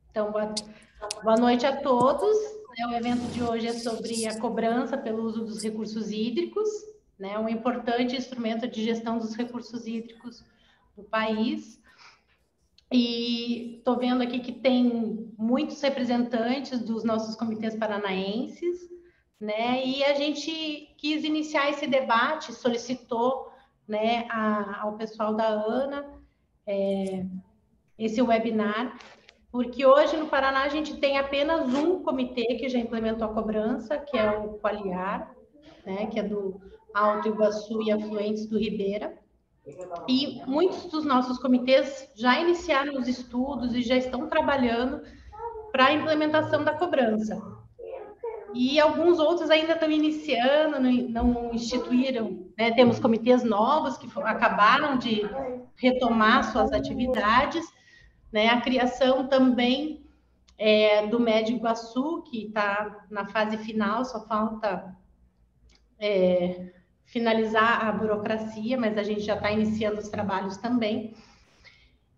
Então, boa noite a todos. O evento de hoje é sobre a cobrança pelo uso dos recursos hídricos, né? Um importante instrumento de gestão dos recursos hídricos do país. E estou vendo aqui que tem muitos representantes dos nossos comitês paranaenses, né? E a gente quis iniciar esse debate, solicitou, né, ao pessoal da ANA esse webinar, porque hoje no Paraná a gente tem apenas um comitê que já implementou a cobrança, que é o Qualiar, né, que é do Alto Iguaçu e afluentes do Ribeira. E muitos dos nossos comitês já iniciaram os estudos e já estão trabalhando para a implementação da cobrança. E alguns outros ainda estão iniciando, não instituíram, né? Temos comitês novos que acabaram de retomar suas atividades, né? A criação também do Médio Iguaçu, que está na fase final, só falta finalizar a burocracia, mas a gente já está iniciando os trabalhos também.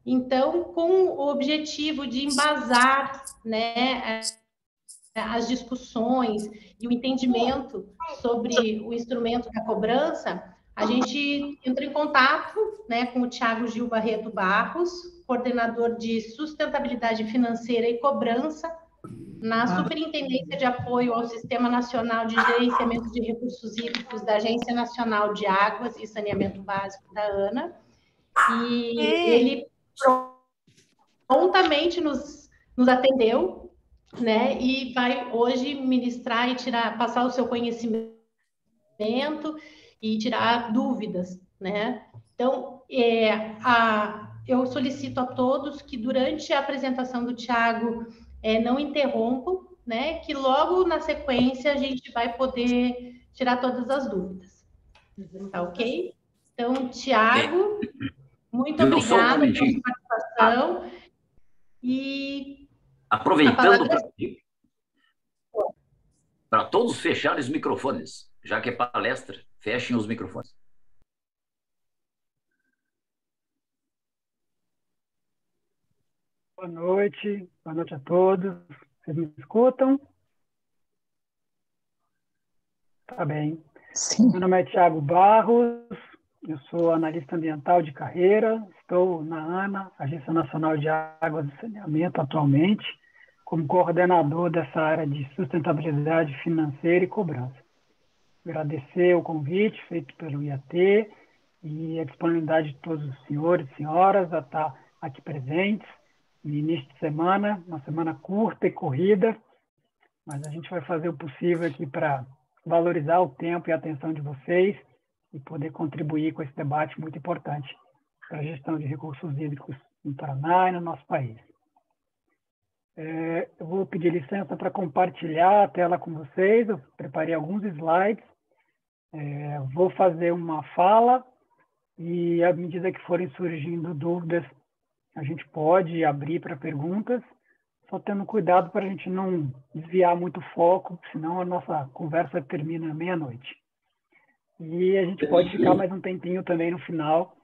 Então, com o objetivo de embasar, né, as discussões e o entendimento sobre o instrumento da cobrança, a gente entrou em contato, né, com o Thiago Gil Barreto Barros, coordenador de sustentabilidade financeira e cobrança na Superintendência de Apoio ao Sistema Nacional de Gerenciamento de Recursos Hídricos da Agência Nacional de Águas e Saneamento Básico da ANA. E ele prontamente nos atendeu, né? E vai hoje ministrar e passar o seu conhecimento e tirar dúvidas, né? Então, eu solicito a todos que durante a apresentação do Thiago não interrompam, né? Que logo na sequência a gente vai poder tirar todas as dúvidas. Tá ok? Então, Thiago, muito obrigada pela sua participação. E aproveitando para todos fecharem os microfones, já que é palestra, fechem os microfones. Boa noite a todos. Vocês me escutam? Tá bem. Sim. Meu nome é Thiago Barros, eu sou analista ambiental de carreira, estou na ANA, Agência Nacional de Águas e Saneamento, atualmente, como coordenador dessa área de sustentabilidade financeira e cobrança. Agradecer o convite feito pelo IAT e a disponibilidade de todos os senhores e senhoras a estar aqui presentes no início de semana, uma semana curta e corrida, mas a gente vai fazer o possível aqui para valorizar o tempo e a atenção de vocês e poder contribuir com esse debate muito importante para a gestão de recursos hídricos no Paraná e no nosso país. Eu vou pedir licença para compartilhar a tela com vocês, eu preparei alguns slides, vou fazer uma fala e, à medida que forem surgindo dúvidas, a gente pode abrir para perguntas, só tendo cuidado para a gente não desviar muito o foco, senão a nossa conversa termina à meia-noite. E a gente pode ficar mais um tempinho também no final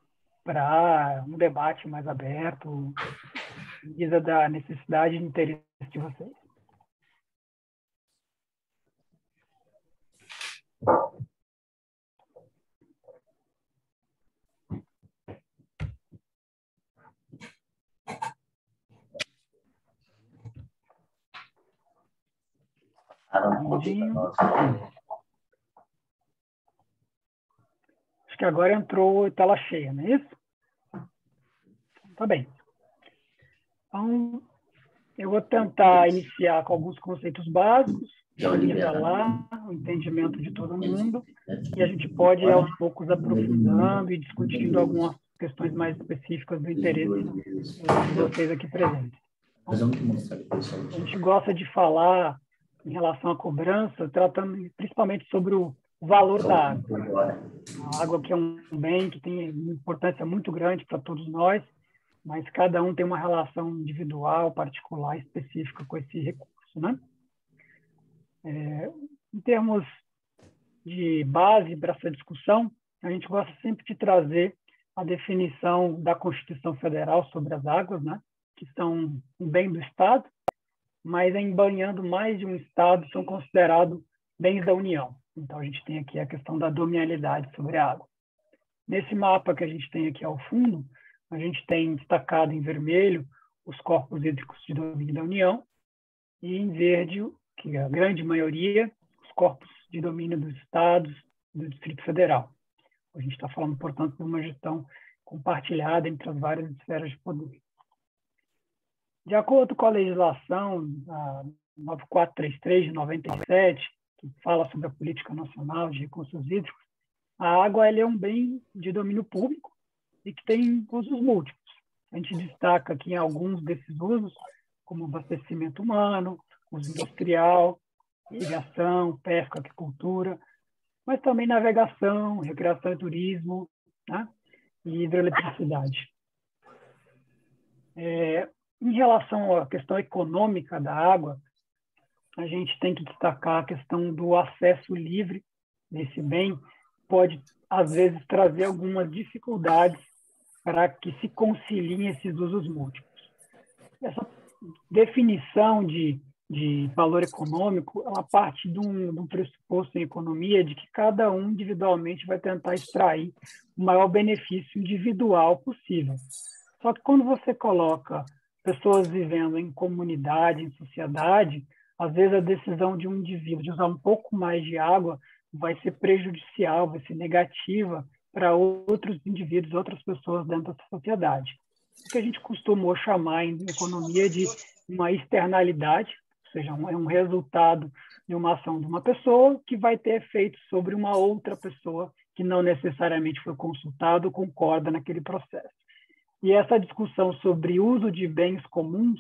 para um debate mais aberto, em vista da necessidade e interesse de vocês. Acho que agora entrou tela cheia, não é isso? Tá bem. Então, eu vou tentar iniciar com alguns conceitos básicos, nivelar o entendimento de todo mundo, e a gente pode, aos poucos, aprofundando e discutindo algumas questões mais específicas do interesse de vocês aqui presentes. Então, a gente gosta de falar em relação à cobrança, tratando principalmente sobre o valor da água. A água que é um bem que tem uma importância muito grande para todos nós, mas cada um tem uma relação individual, particular, específica com esse recurso, né? Em termos de base para essa discussão, a gente gosta sempre de trazer a definição da Constituição Federal sobre as águas, né, que são um bem do Estado, mas em banhando mais de um Estado são considerados bens da União. Então, a gente tem aqui a questão da dominialidade sobre a água. Nesse mapa que a gente tem aqui ao fundo, a gente tem destacado em vermelho os corpos hídricos de domínio da União e em verde, que é a grande maioria, os corpos de domínio dos estados do Distrito Federal. A gente está falando, portanto, de uma gestão compartilhada entre as várias esferas de poder. De acordo com a legislação, a 9433 de 97, que fala sobre a Política Nacional de Recursos Hídricos, a água ela é um bem de domínio público e que tem usos múltiplos. A gente destaca aqui alguns desses usos, como abastecimento humano, uso industrial, irrigação, pesca, agricultura, mas também navegação, recreação e turismo, né? E hidroeletricidade. Em relação à questão econômica da água, a gente tem que destacar a questão do acesso livre desse bem, pode, às vezes, trazer algumas dificuldades para que se conciliem esses usos múltiplos. Essa definição de valor econômico, ela parte de um pressuposto em economia de que cada um individualmente vai tentar extrair o maior benefício individual possível. Só que quando você coloca pessoas vivendo em comunidade, em sociedade, às vezes a decisão de um indivíduo de usar um pouco mais de água vai ser prejudicial, vai ser negativa para outros indivíduos, outras pessoas dentro da sociedade. O que a gente costumou chamar em economia de uma externalidade, ou seja, é um resultado de uma ação de uma pessoa que vai ter efeito sobre uma outra pessoa que não necessariamente foi consultada ou concorda naquele processo. E essa discussão sobre uso de bens comuns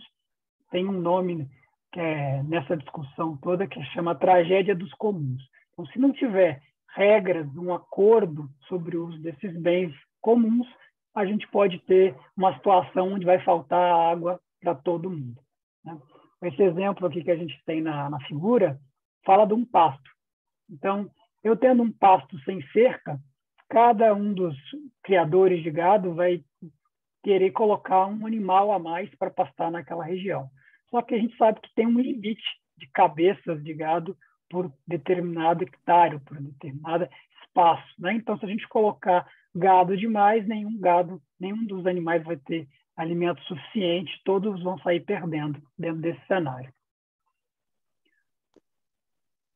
tem um nome que é nessa discussão toda que chama tragédia dos comuns. Então, se não tiver regras, um acordo sobre o uso desses bens comuns, a gente pode ter uma situação onde vai faltar água para todo mundo, né? Esse exemplo aqui que a gente tem na figura fala de um pasto. Então, eu tendo um pasto sem cerca, cada um dos criadores de gado vai querer colocar um animal a mais para pastar naquela região. Só que a gente sabe que tem um limite de cabeças de gado por determinado hectare, por determinado espaço, né? Então, se a gente colocar gado demais, nenhum dos animais vai ter alimento suficiente, todos vão sair perdendo dentro desse cenário.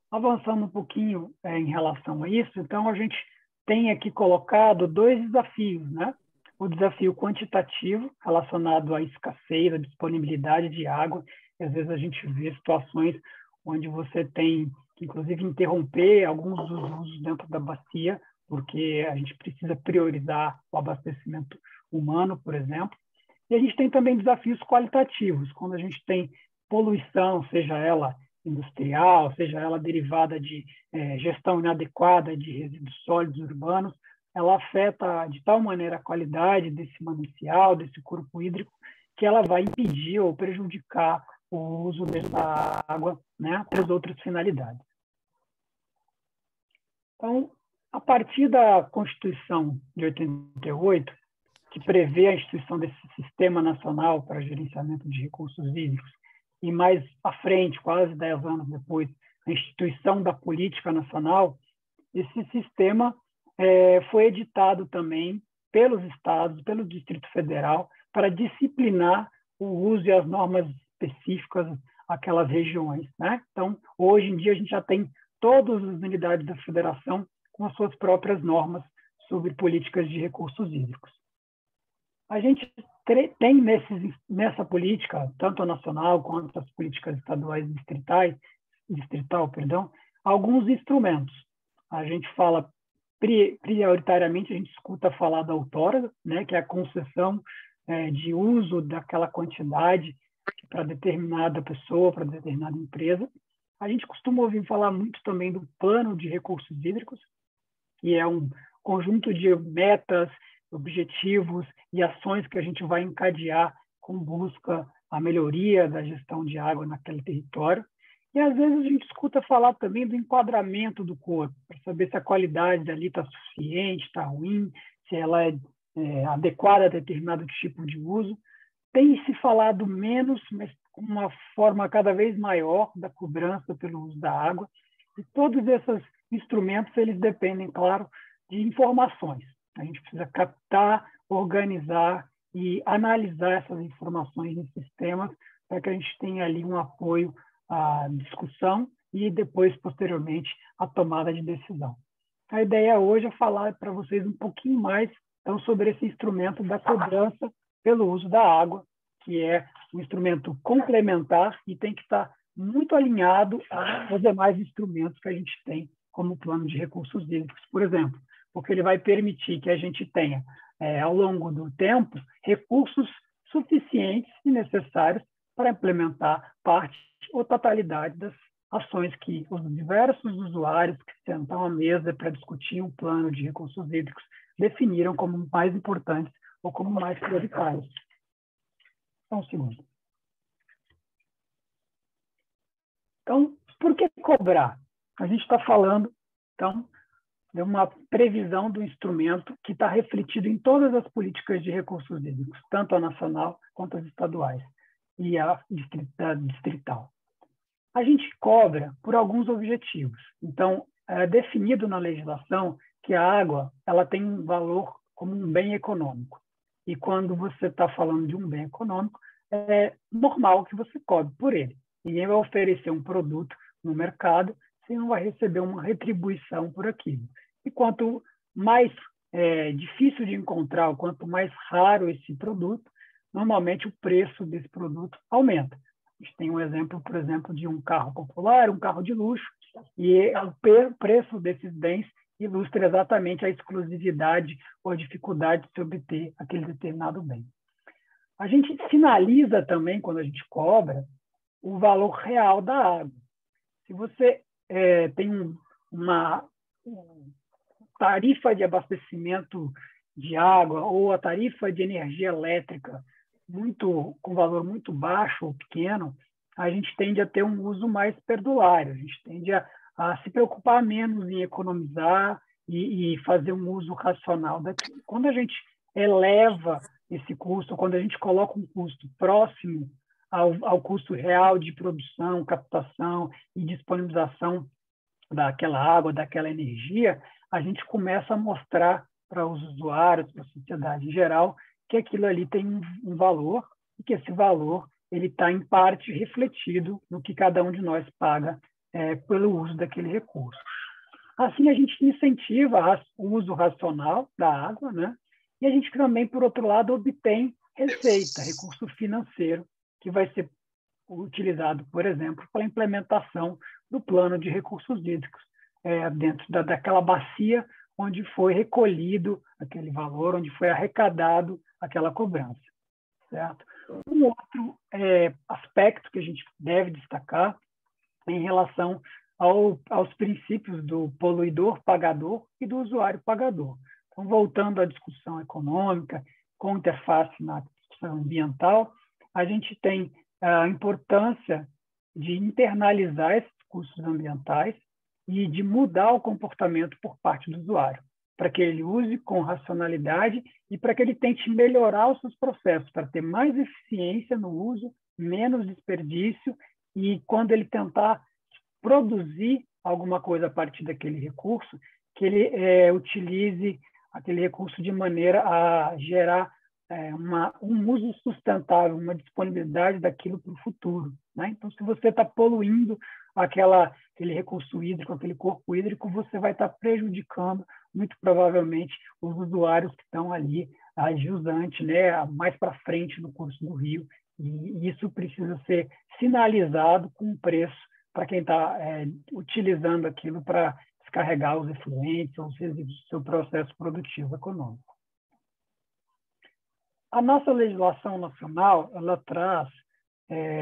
Avançando um pouquinho em relação a isso, então a gente tem aqui colocado dois desafios, né? O desafio quantitativo, relacionado à escassez, à disponibilidade de água, e às vezes a gente vê situações onde você tem que, inclusive, interromper alguns dos usos dentro da bacia, porque a gente precisa priorizar o abastecimento humano, por exemplo. E a gente tem também desafios qualitativos, quando a gente tem poluição, seja ela industrial, seja ela derivada de gestão inadequada de resíduos sólidos urbanos, ela afeta de tal maneira a qualidade desse manancial, desse corpo hídrico, que ela vai impedir ou prejudicar o uso dessa água, né, para as outras finalidades. Então, a partir da Constituição de 88, que prevê a instituição desse Sistema Nacional para Gerenciamento de Recursos Hídricos, e mais à frente, quase 10 anos depois, a instituição da Política Nacional, esse sistema foi editado também pelos estados, pelo Distrito Federal, para disciplinar o uso e as normas específicas àquelas regiões, né? Então, hoje em dia, a gente já tem todas as unidades da federação com as suas próprias normas sobre políticas de recursos hídricos. A gente tem nessa política, tanto a nacional quanto as políticas estaduais distrital, alguns instrumentos. A gente fala, prioritariamente, a gente escuta falar da outorga, né, que é a concessão de uso daquela quantidade para determinada pessoa, para determinada empresa. A gente costuma ouvir falar muito também do plano de recursos hídricos, que é um conjunto de metas, objetivos e ações que a gente vai encadear com busca à melhoria da gestão de água naquele território. E, às vezes, a gente escuta falar também do enquadramento do corpo, para saber se a qualidade dali está suficiente, está ruim, se ela é adequada a determinado tipo de uso. Tem se falado menos, mas com uma forma cada vez maior da cobrança pelo uso da água. E todos esses instrumentos, eles dependem, claro, de informações. A gente precisa captar, organizar e analisar essas informações em sistemas para que a gente tenha ali um apoio à discussão e depois, posteriormente, à tomada de decisão. A ideia hoje é falar para vocês um pouquinho mais então, sobre esse instrumento da cobrança pelo uso da água, que é um instrumento complementar e tem que estar muito alinhado aos demais instrumentos que a gente tem como plano de recursos hídricos, por exemplo, porque ele vai permitir que a gente tenha, ao longo do tempo, recursos suficientes e necessários para implementar parte ou totalidade das ações que os diversos usuários que sentam à mesa para discutir um plano de recursos hídricos definiram como mais importantes ou como mais prioritários. Só um segundo. Então, por que cobrar? A gente está falando, então, de uma previsão do instrumento que está refletido em todas as políticas de recursos hídricos, tanto a nacional quanto as estaduais e a distrital. A gente cobra por alguns objetivos. Então, é definido na legislação que a água ela tem um valor como um bem econômico. E quando você está falando de um bem econômico, é normal que você cobre por ele. Ninguém vai oferecer um produto no mercado se não vai receber uma retribuição por aquilo. E quanto mais difícil de encontrar, ou quanto mais raro esse produto, normalmente o preço desse produto aumenta. A gente tem um exemplo, por exemplo, de um carro popular, um carro de luxo, e o preço desses bens ilustra exatamente a exclusividade ou a dificuldade de se obter aquele determinado bem. A gente finaliza também, quando a gente cobra, o valor real da água. Se você tem uma tarifa de abastecimento de água ou a tarifa de energia elétrica com valor muito baixo ou pequeno, a gente tende a ter um uso mais perdulário, a gente tende a se preocupar menos em economizar e fazer um uso racional daquilo. Quando a gente eleva esse custo, quando a gente coloca um custo próximo ao custo real de produção, captação e disponibilização daquela água, daquela energia, a gente começa a mostrar para os usuários, para a sociedade em geral, que aquilo ali tem um valor e que esse valor ele está, em parte, refletido no que cada um de nós paga pelo uso daquele recurso. Assim, a gente incentiva o uso racional da água, né? E a gente também, por outro lado, obtém receita, recurso financeiro, que vai ser utilizado, por exemplo, para a implementação do plano de recursos hídricos, dentro daquela bacia onde foi recolhido aquele valor, onde foi arrecadado aquela cobrança, certo? Um outro aspecto que a gente deve destacar em relação aos princípios do poluidor-pagador e do usuário-pagador. Então, voltando à discussão econômica, com interface na discussão ambiental, a gente tem a importância de internalizar esses custos ambientais e de mudar o comportamento por parte do usuário, para que ele use com racionalidade e para que ele tente melhorar os seus processos, para ter mais eficiência no uso, menos desperdício, e quando ele tentar produzir alguma coisa a partir daquele recurso, que ele utilize aquele recurso de maneira a gerar um uso sustentável, uma disponibilidade daquilo para o futuro, né? Então, se você está poluindo aquele recurso hídrico, aquele corpo hídrico, você vai estar prejudicando, muito provavelmente, os usuários que estão ali jusante, né, mais para frente no curso do rio, e isso precisa ser sinalizado com um preço para quem está utilizando aquilo para descarregar os efluentes ou os resíduos do seu processo produtivo econômico. A nossa legislação nacional, ela traz,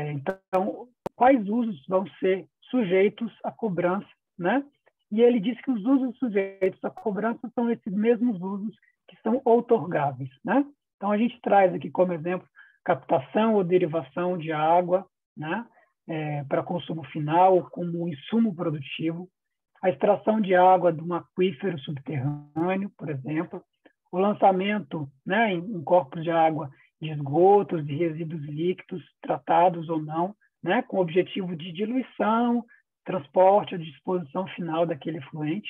então, quais usos vão ser sujeitos à cobrança, né? E ele diz que os usos sujeitos à cobrança são esses mesmos usos que são outorgáveis, né? Então, a gente traz aqui como exemplo captação ou derivação de água, né? Para consumo final, como insumo produtivo, a extração de água de um aquífero subterrâneo, por exemplo, o lançamento, né, em corpos de água de esgotos, de resíduos líquidos, tratados ou não, né, com o objetivo de diluição, transporte ou disposição final daquele efluente.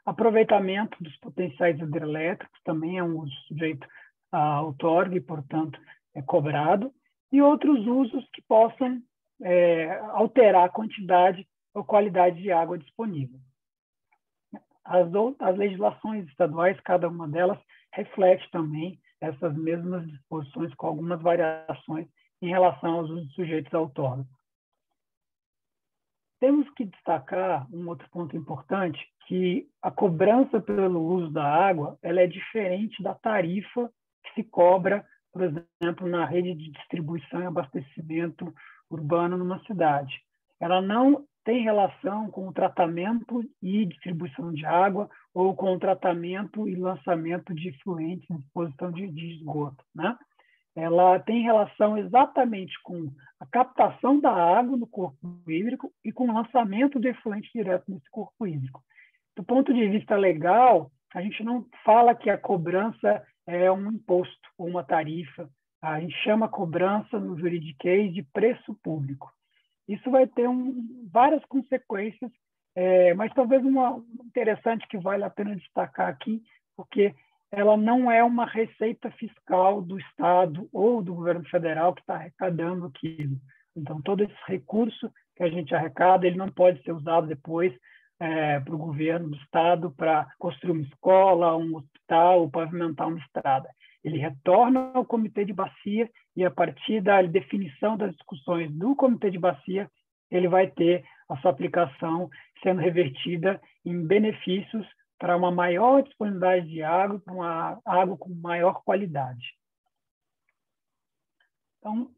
Aproveitamento dos potenciais hidrelétricos também é um uso sujeito a outorga e, portanto, é cobrado. E outros usos que possam alterar a quantidade ou qualidade de água disponível. As legislações estaduais, cada uma delas, reflete também essas mesmas disposições com algumas variações em relação aos usos sujeitos à outorga. Temos que destacar um outro ponto importante, que a cobrança pelo uso da água ela é diferente da tarifa que se cobra, por exemplo, na rede de distribuição e abastecimento urbano numa cidade. Ela não tem relação com o tratamento e distribuição de água ou com o tratamento e lançamento de efluentes em disposição de esgoto, né? Ela tem relação exatamente com a captação da água no corpo hídrico e com o lançamento do efluente direto nesse corpo hídrico. Do ponto de vista legal, a gente não fala que a cobrança é um imposto ou uma tarifa. A gente chama a cobrança no juridiquês de preço público. Isso vai ter várias consequências, mas talvez uma interessante que vale a pena destacar aqui, porque ela não é uma receita fiscal do Estado ou do governo federal que está arrecadando aquilo. Então, todo esse recurso que a gente arrecada, ele não pode ser usado depois para o governo do Estado para construir uma escola, um hospital ou pavimentar uma estrada. Ele retorna ao Comitê de Bacia e, a partir da definição das discussões do Comitê de Bacia, ele vai ter a sua aplicação sendo revertida em benefícios para uma maior disponibilidade de água, para uma água com maior qualidade. Então,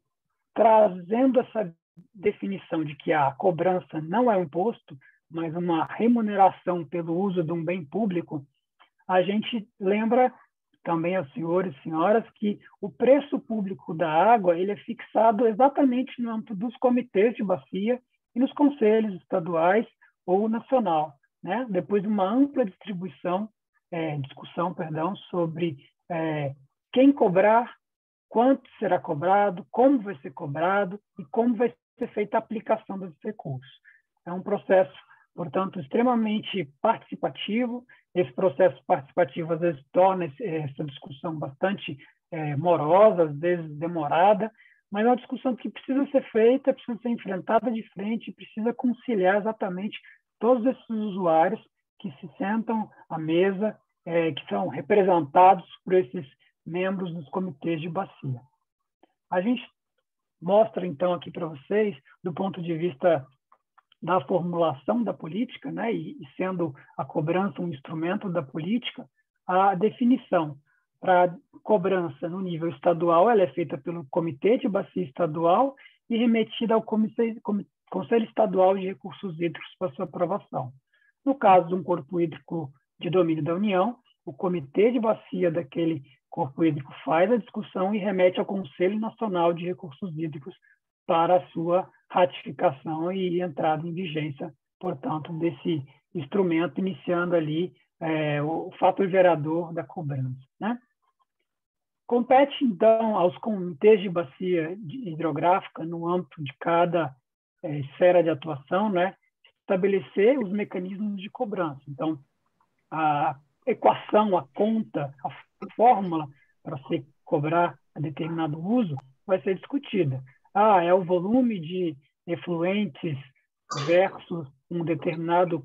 trazendo essa definição de que a cobrança não é um imposto, mas uma remuneração pelo uso de um bem público, a gente lembra também aos senhores e senhoras que o preço público da água ele é fixado exatamente no âmbito dos comitês de bacia e nos conselhos estaduais ou nacional, né? Depois de uma ampla discussão sobre quem cobrar, quanto será cobrado, como vai ser cobrado e como vai ser feita a aplicação desses recursos. É um processo, portanto, extremamente participativo. Esse processo participativo, às vezes, torna essa discussão bastante morosa, às vezes demorada, mas é uma discussão que precisa ser feita, precisa ser enfrentada de frente, precisa conciliar exatamente todos esses usuários que se sentam à mesa, que são representados por esses membros dos comitês de bacia. A gente mostra, então, aqui para vocês, do ponto de vista da formulação da política, né, e sendo a cobrança um instrumento da política, a definição para cobrança no nível estadual ela é feita pelo Comitê de Bacia Estadual e remetida ao Conselho Estadual de Recursos Hídricos para sua aprovação. No caso de um corpo hídrico de domínio da União, o Comitê de Bacia daquele corpo hídrico faz a discussão e remete ao Conselho Nacional de Recursos Hídricos para a sua ratificação e entrada em vigência, portanto, desse instrumento, iniciando ali o fato gerador da cobrança, né? Compete, então, aos comitês de bacia hidrográfica, no âmbito de cada esfera de atuação, né, estabelecer os mecanismos de cobrança. Então, a equação, a conta, a fórmula para se cobrar a determinado uso vai ser discutida. É o volume de efluentes versus um determinado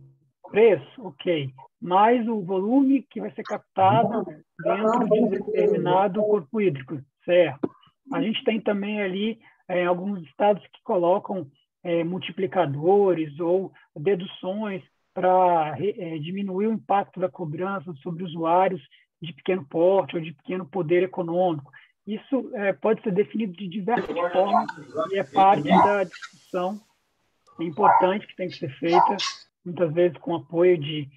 preço, ok. Mais o volume que vai ser captado dentro de um determinado corpo hídrico, certo. A gente tem também ali alguns estados que colocam multiplicadores ou deduções para diminuir o impacto da cobrança sobre usuários de pequeno porte ou de pequeno poder econômico. Isso pode ser definido de diversas formas e é parte da discussão importante que tem que ser feita, muitas vezes com apoio de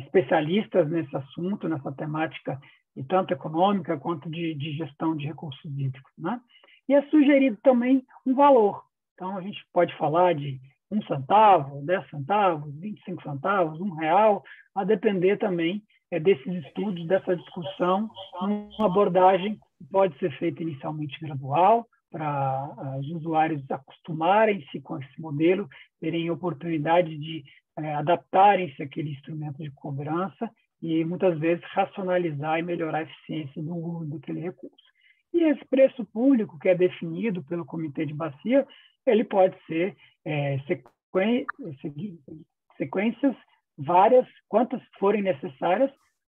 especialistas nesse assunto, nessa temática, e tanto econômica quanto de gestão de recursos hídricos, né? E é sugerido também um valor. Então, a gente pode falar de 1 centavo, 10 centavos, 25 centavos, R$1, a depender também desses estudos, dessa discussão, uma abordagem que pode ser feita inicialmente gradual, para os usuários acostumarem-se com esse modelo, terem oportunidade de adaptarem-se àquele instrumento de cobrança e, muitas vezes, racionalizar e melhorar a eficiência do uso daquele recurso. E esse preço público, que é definido pelo Comitê de Bacia, ele pode ser sequências várias, quantas forem necessárias,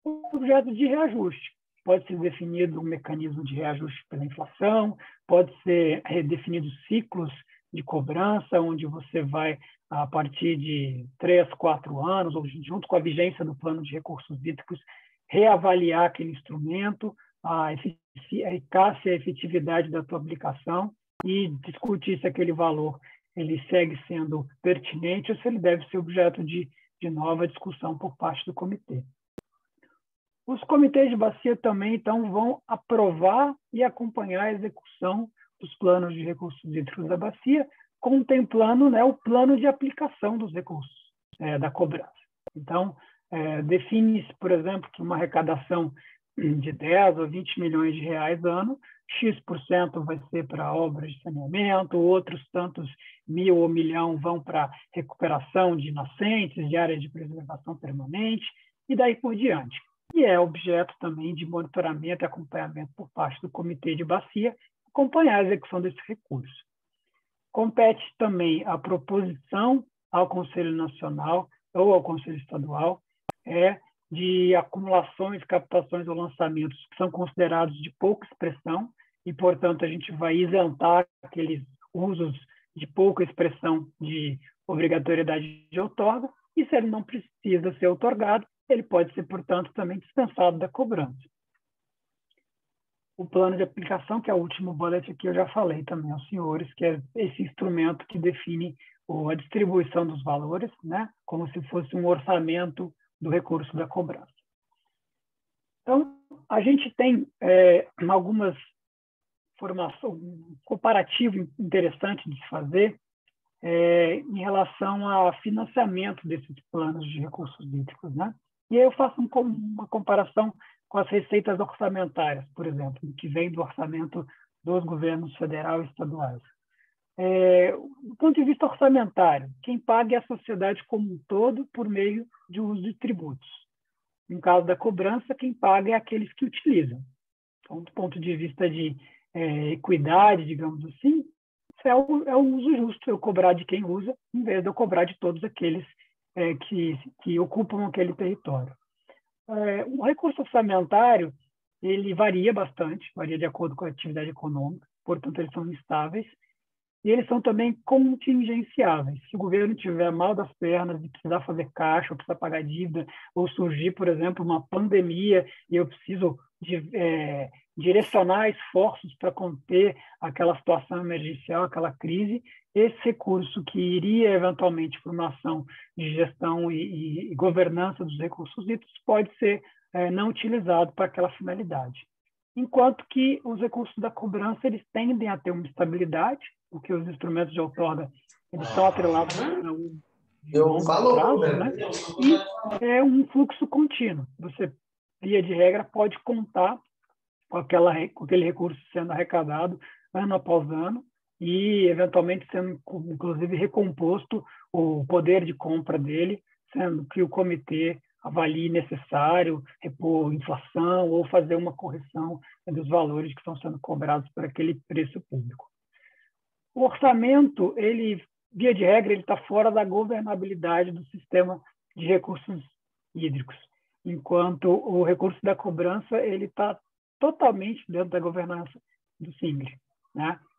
objeto de reajuste. Pode ser definido um mecanismo de reajuste pela inflação, pode ser redefinido ciclos de cobrança, onde você vai, a partir de 3, 4 anos, ou junto com a vigência do plano de recursos hídricos, reavaliar aquele instrumento, a eficácia e a efetividade da tua aplicação e discutir se aquele valor ele segue sendo pertinente ou se ele deve ser objeto de nova discussão por parte do comitê. Os comitês de bacia também, então, vão aprovar e acompanhar a execução dos planos de recursos hídricos da bacia, contemplando, o plano de aplicação dos recursos da cobrança. Então, define-se, por exemplo, que uma arrecadação de 10 a 20 milhões de reais ano, X% vai ser para obras de saneamento, outros tantos 1.000 ou 1 milhão vão para recuperação de nascentes, de áreas de preservação permanente, e daí por diante. E é objeto também de monitoramento e acompanhamento por parte do Comitê de Bacia, acompanhar a execução desse recurso. Compete também a proposição ao Conselho Nacional ou ao Conselho Estadual de acumulações, captações ou lançamentos que são considerados de pouca expressão e, portanto, a gente vai isentar aqueles usos de pouca expressão de obrigatoriedade de outorga, e se ele não precisa ser outorgado, ele pode ser, portanto, também dispensado da cobrança. O plano de aplicação, que é o último bullet aqui, eu já falei também aos senhores, que é esse instrumento que define a distribuição dos valores, como se fosse um orçamento do recurso da cobrança. Então, a gente tem algumas informações, um comparativo interessante de se fazer em relação ao financiamento desses planos de recursos hídricos, E aí eu faço uma comparação com as receitas orçamentárias, por exemplo, que vem do orçamento dos governos federal e estaduais. Do ponto de vista orçamentário, quem paga é a sociedade como um todo por meio de uso de tributos. No caso da cobrança, quem paga é aqueles que utilizam. Então, do ponto de vista de equidade, digamos assim, é o uso justo, eu cobrar de quem usa, em vez de eu cobrar de todos aqueles que ocupam aquele território. O recurso orçamentário, ele varia bastante, varia de acordo com a atividade econômica, portanto, eles são instáveis, e eles são também contingenciáveis. Se o governo tiver mal das pernas e precisar fazer caixa, ou precisar pagar dívida, ou surgir, por exemplo, uma pandemia e eu preciso direcionar esforços para conter aquela situação emergencial, aquela crise, esse recurso que iria eventualmente para uma ação de gestão e governança dos recursos hídricos pode ser não utilizado para aquela finalidade. Enquanto que os recursos da cobrança eles tendem a ter uma estabilidade, porque os instrumentos de outorga eles estão atrelados a um prazo, e é um fluxo contínuo. Você, via de regra, pode contar com aquele recurso sendo arrecadado ano após ano e, eventualmente, sendo, inclusive, recomposto o poder de compra dele, sendo que o comitê avalie necessário repor inflação ou fazer uma correção dos valores que estão sendo cobrados por aquele preço público. O orçamento, ele, via de regra, ele está fora da governabilidade do sistema de recursos hídricos, enquanto o recurso da cobrança ele está totalmente dentro da governança do SINGRE.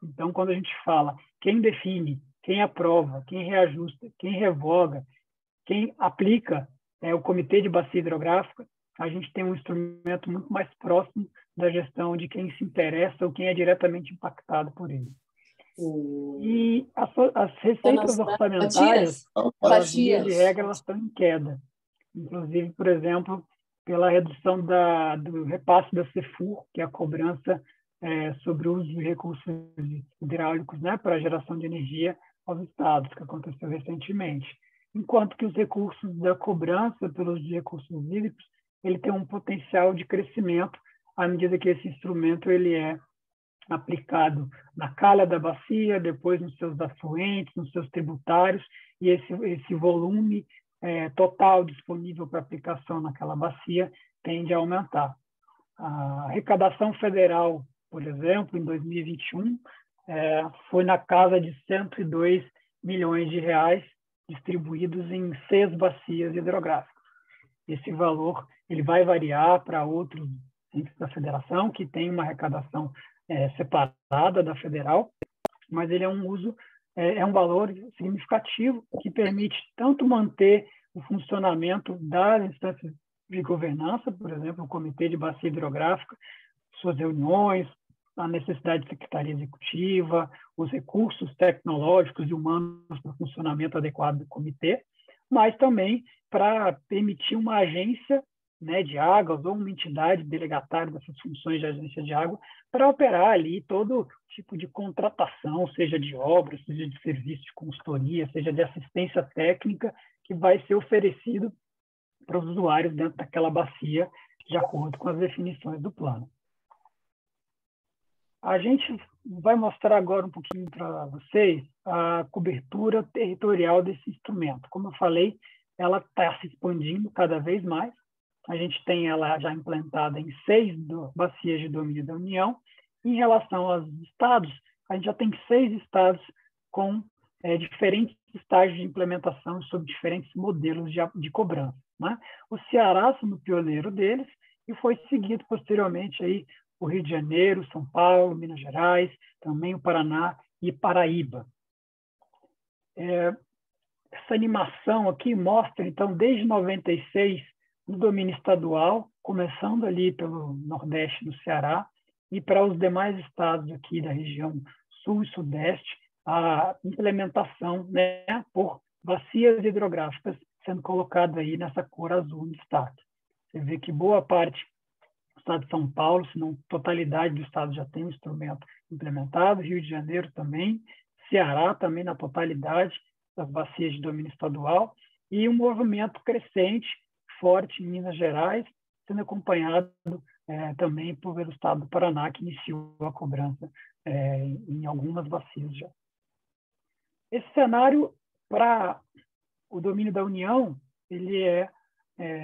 Então, quando a gente fala quem define, quem aprova, quem reajusta, quem revoga, quem aplica o Comitê de Bacia Hidrográfica, a gente tem um instrumento muito mais próximo da gestão de quem se interessa ou quem é diretamente impactado por ele. E as receitas orçamentárias, elas, via de regra, elas estão em queda. Inclusive, por exemplo, pela redução do repasse da CEFUR, que é a cobrança sobre o uso de recursos hidráulicos para a geração de energia aos estados, que aconteceu recentemente. Enquanto que os recursos da cobrança pelos recursos hídricos, ele tem um potencial de crescimento à medida que esse instrumento ele é aplicado na calha da bacia, depois nos seus afluentes, nos seus tributários, e esse volume total disponível para aplicação naquela bacia tende a aumentar. A arrecadação federal, por exemplo, em 2021, foi na casa de 102 milhões de reais distribuídos em 6 bacias hidrográficas. Esse valor ele vai variar para outros entes da federação, que tem uma arrecadação separada da federal, mas ele é um valor significativo que permite tanto manter o funcionamento das instâncias de governança, por exemplo, o Comitê de Bacia Hidrográfica, suas reuniões, a necessidade de secretaria executiva, os recursos tecnológicos e humanos para o funcionamento adequado do comitê, mas também para permitir uma agência, né, de águas ou uma entidade delegatária dessas funções de agência de água para operar ali todo tipo de contratação, seja de obras, seja de serviço de consultoria, seja de assistência técnica, que vai ser oferecido para os usuários dentro daquela bacia, de acordo com as definições do plano. A gente vai mostrar agora um pouquinho para vocês a cobertura territorial desse instrumento. Como eu falei, ela está se expandindo cada vez mais. A gente tem ela já implantada em 6 bacias de domínio da União. Em relação aos estados, a gente já tem 6 estados com diferentes estágios de implementação sob diferentes modelos de cobrança, né? O Ceará sendo o pioneiro deles e foi seguido posteriormente aí o Rio de Janeiro, São Paulo, Minas Gerais, também o Paraná e Paraíba. Essa animação aqui mostra, então, desde 96, no domínio estadual, começando ali pelo Nordeste do Ceará, e para os demais estados aqui da região Sul e Sudeste, a implementação, né, por bacias hidrográficas sendo colocada aí nessa cor azul no destaque. Você vê que boa parte do estado de São Paulo, se não totalidade do estado já tem um instrumento implementado, Rio de Janeiro também, Ceará também na totalidade das bacias de domínio estadual, e um movimento crescente, forte em Minas Gerais, sendo acompanhado também pelo estado do Paraná, que iniciou a cobrança em algumas bacias já. Esse cenário, para o domínio da União, ele é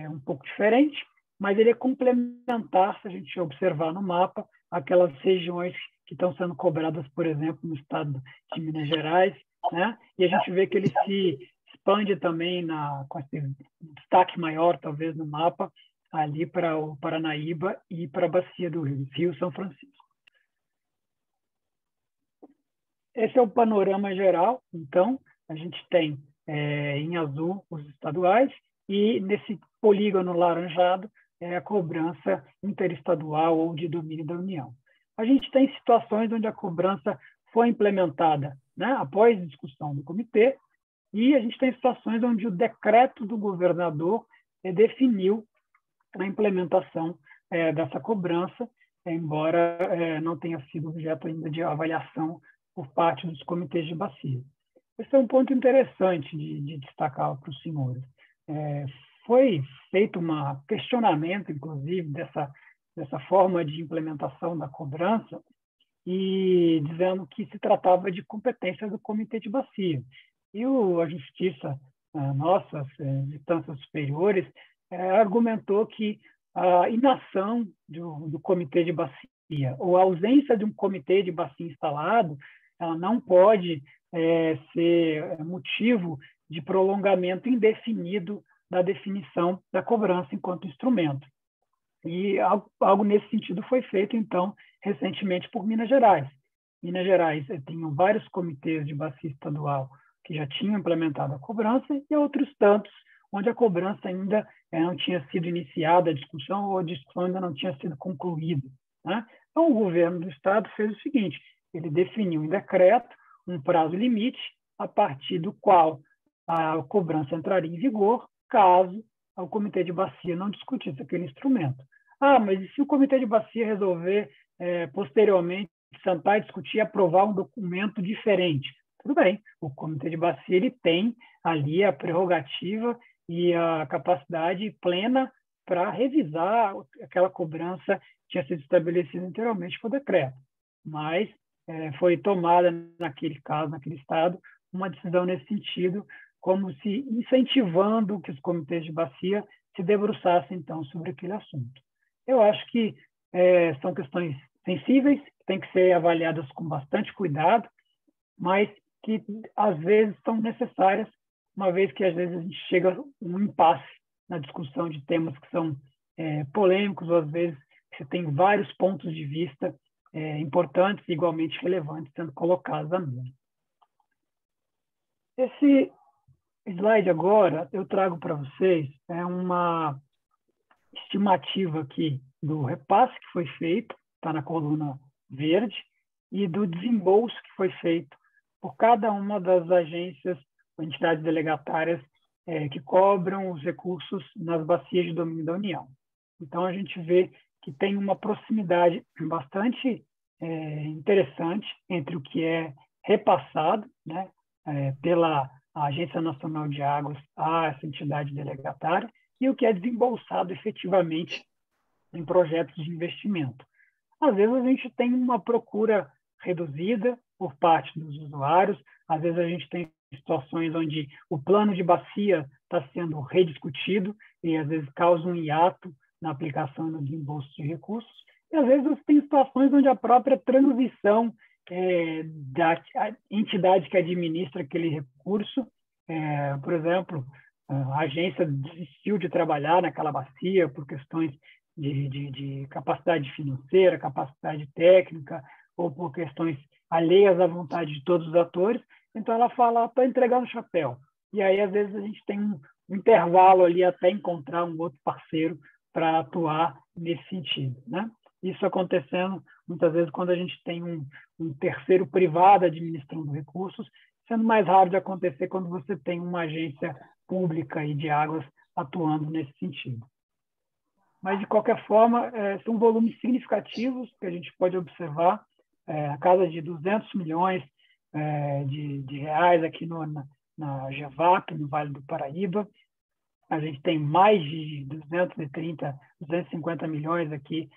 um pouco diferente, mas ele é complementar, se a gente observar no mapa, aquelas regiões que estão sendo cobradas, por exemplo, no estado de Minas Gerais, né? E a gente vê que ele se expande também com esse destaque maior, talvez, no mapa, ali para o Paranaíba e para a bacia do Rio São Francisco. Esse é o panorama geral. Então, a gente tem em azul os estaduais e nesse polígono laranjado a cobrança interestadual ou de domínio da União. A gente tem situações onde a cobrança foi implementada, né, após discussão do comitê, e a gente tem situações onde o decreto do governador definiu a implementação dessa cobrança, embora não tenha sido objeto ainda de avaliação por parte dos comitês de bacia. Esse é um ponto interessante de destacar para os senhores. Foi feito um questionamento, inclusive, dessa forma de implementação da cobrança, e dizendo que se tratava de competência do comitê de bacia. E a justiça, nossas instâncias superiores, argumentou que a inação do comitê de bacia ou a ausência de um comitê de bacia instalado, ela não pode ser motivo de prolongamento indefinido da definição da cobrança enquanto instrumento. E algo nesse sentido foi feito, então, recentemente por Minas Gerais. Minas Gerais tinham vários comitês de bacia estadual que já tinham implementado a cobrança e outros tantos onde a cobrança ainda não tinha sido iniciada a discussão ou a discussão ainda não tinha sido concluída, né? Então, o governo do estado fez o seguinte: ele definiu em decreto um prazo limite a partir do qual a cobrança entraria em vigor caso o comitê de bacia não discutisse aquele instrumento. Mas e se o comitê de bacia resolver posteriormente sentar e discutir e aprovar um documento diferente? Tudo bem, o comitê de bacia ele tem ali a prerrogativa e a capacidade plena para revisar aquela cobrança que tinha sido estabelecida anteriormente por decreto. Mas foi tomada, naquele caso, naquele estado, uma decisão nesse sentido, como se incentivando que os comitês de bacia se debruçassem, então, sobre aquele assunto. Eu acho que são questões sensíveis, que têm que ser avaliadas com bastante cuidado, mas que, às vezes, são necessárias, uma vez que, às vezes, a gente chega a um impasse na discussão de temas que são polêmicos, ou, às vezes, você tem vários pontos de vista importantes e igualmente relevantes sendo colocados à mesa. Esse slide agora eu trago para vocês uma estimativa aqui do repasse que foi feito, está na coluna verde, e do desembolso que foi feito por cada uma das agências ou entidades delegatárias que cobram os recursos nas bacias de domínio da União. Então, a gente vê que tem uma proximidade bastante interessante entre o que é repassado, né, pela Agência Nacional de Águas a essa entidade delegatária e o que é desembolsado efetivamente em projetos de investimento. Às vezes, a gente tem uma procura reduzida por parte dos usuários, às vezes a gente tem situações onde o plano de bacia está sendo rediscutido e, às vezes, causa um hiato na aplicação e no desembolso de recursos. E, às vezes, tem situações onde a própria transição da entidade que administra aquele recurso, por exemplo, a agência desistiu de trabalhar naquela bacia por questões de capacidade financeira, capacidade técnica, ou por questões alheias à vontade de todos os atores, então ela fala, está entregando o chapéu. E aí, às vezes, a gente tem um intervalo ali até encontrar um outro parceiro para atuar nesse sentido, né? Isso acontecendo, muitas vezes, quando a gente tem um terceiro privado administrando recursos, sendo mais raro de acontecer quando você tem uma agência pública e de águas atuando nesse sentido. Mas, de qualquer forma, são volumes significativos que a gente pode observar, a casa de 200 milhões de reais aqui na GEVAP, no Vale do Paraíba. A gente tem mais de 230, 250 milhões aqui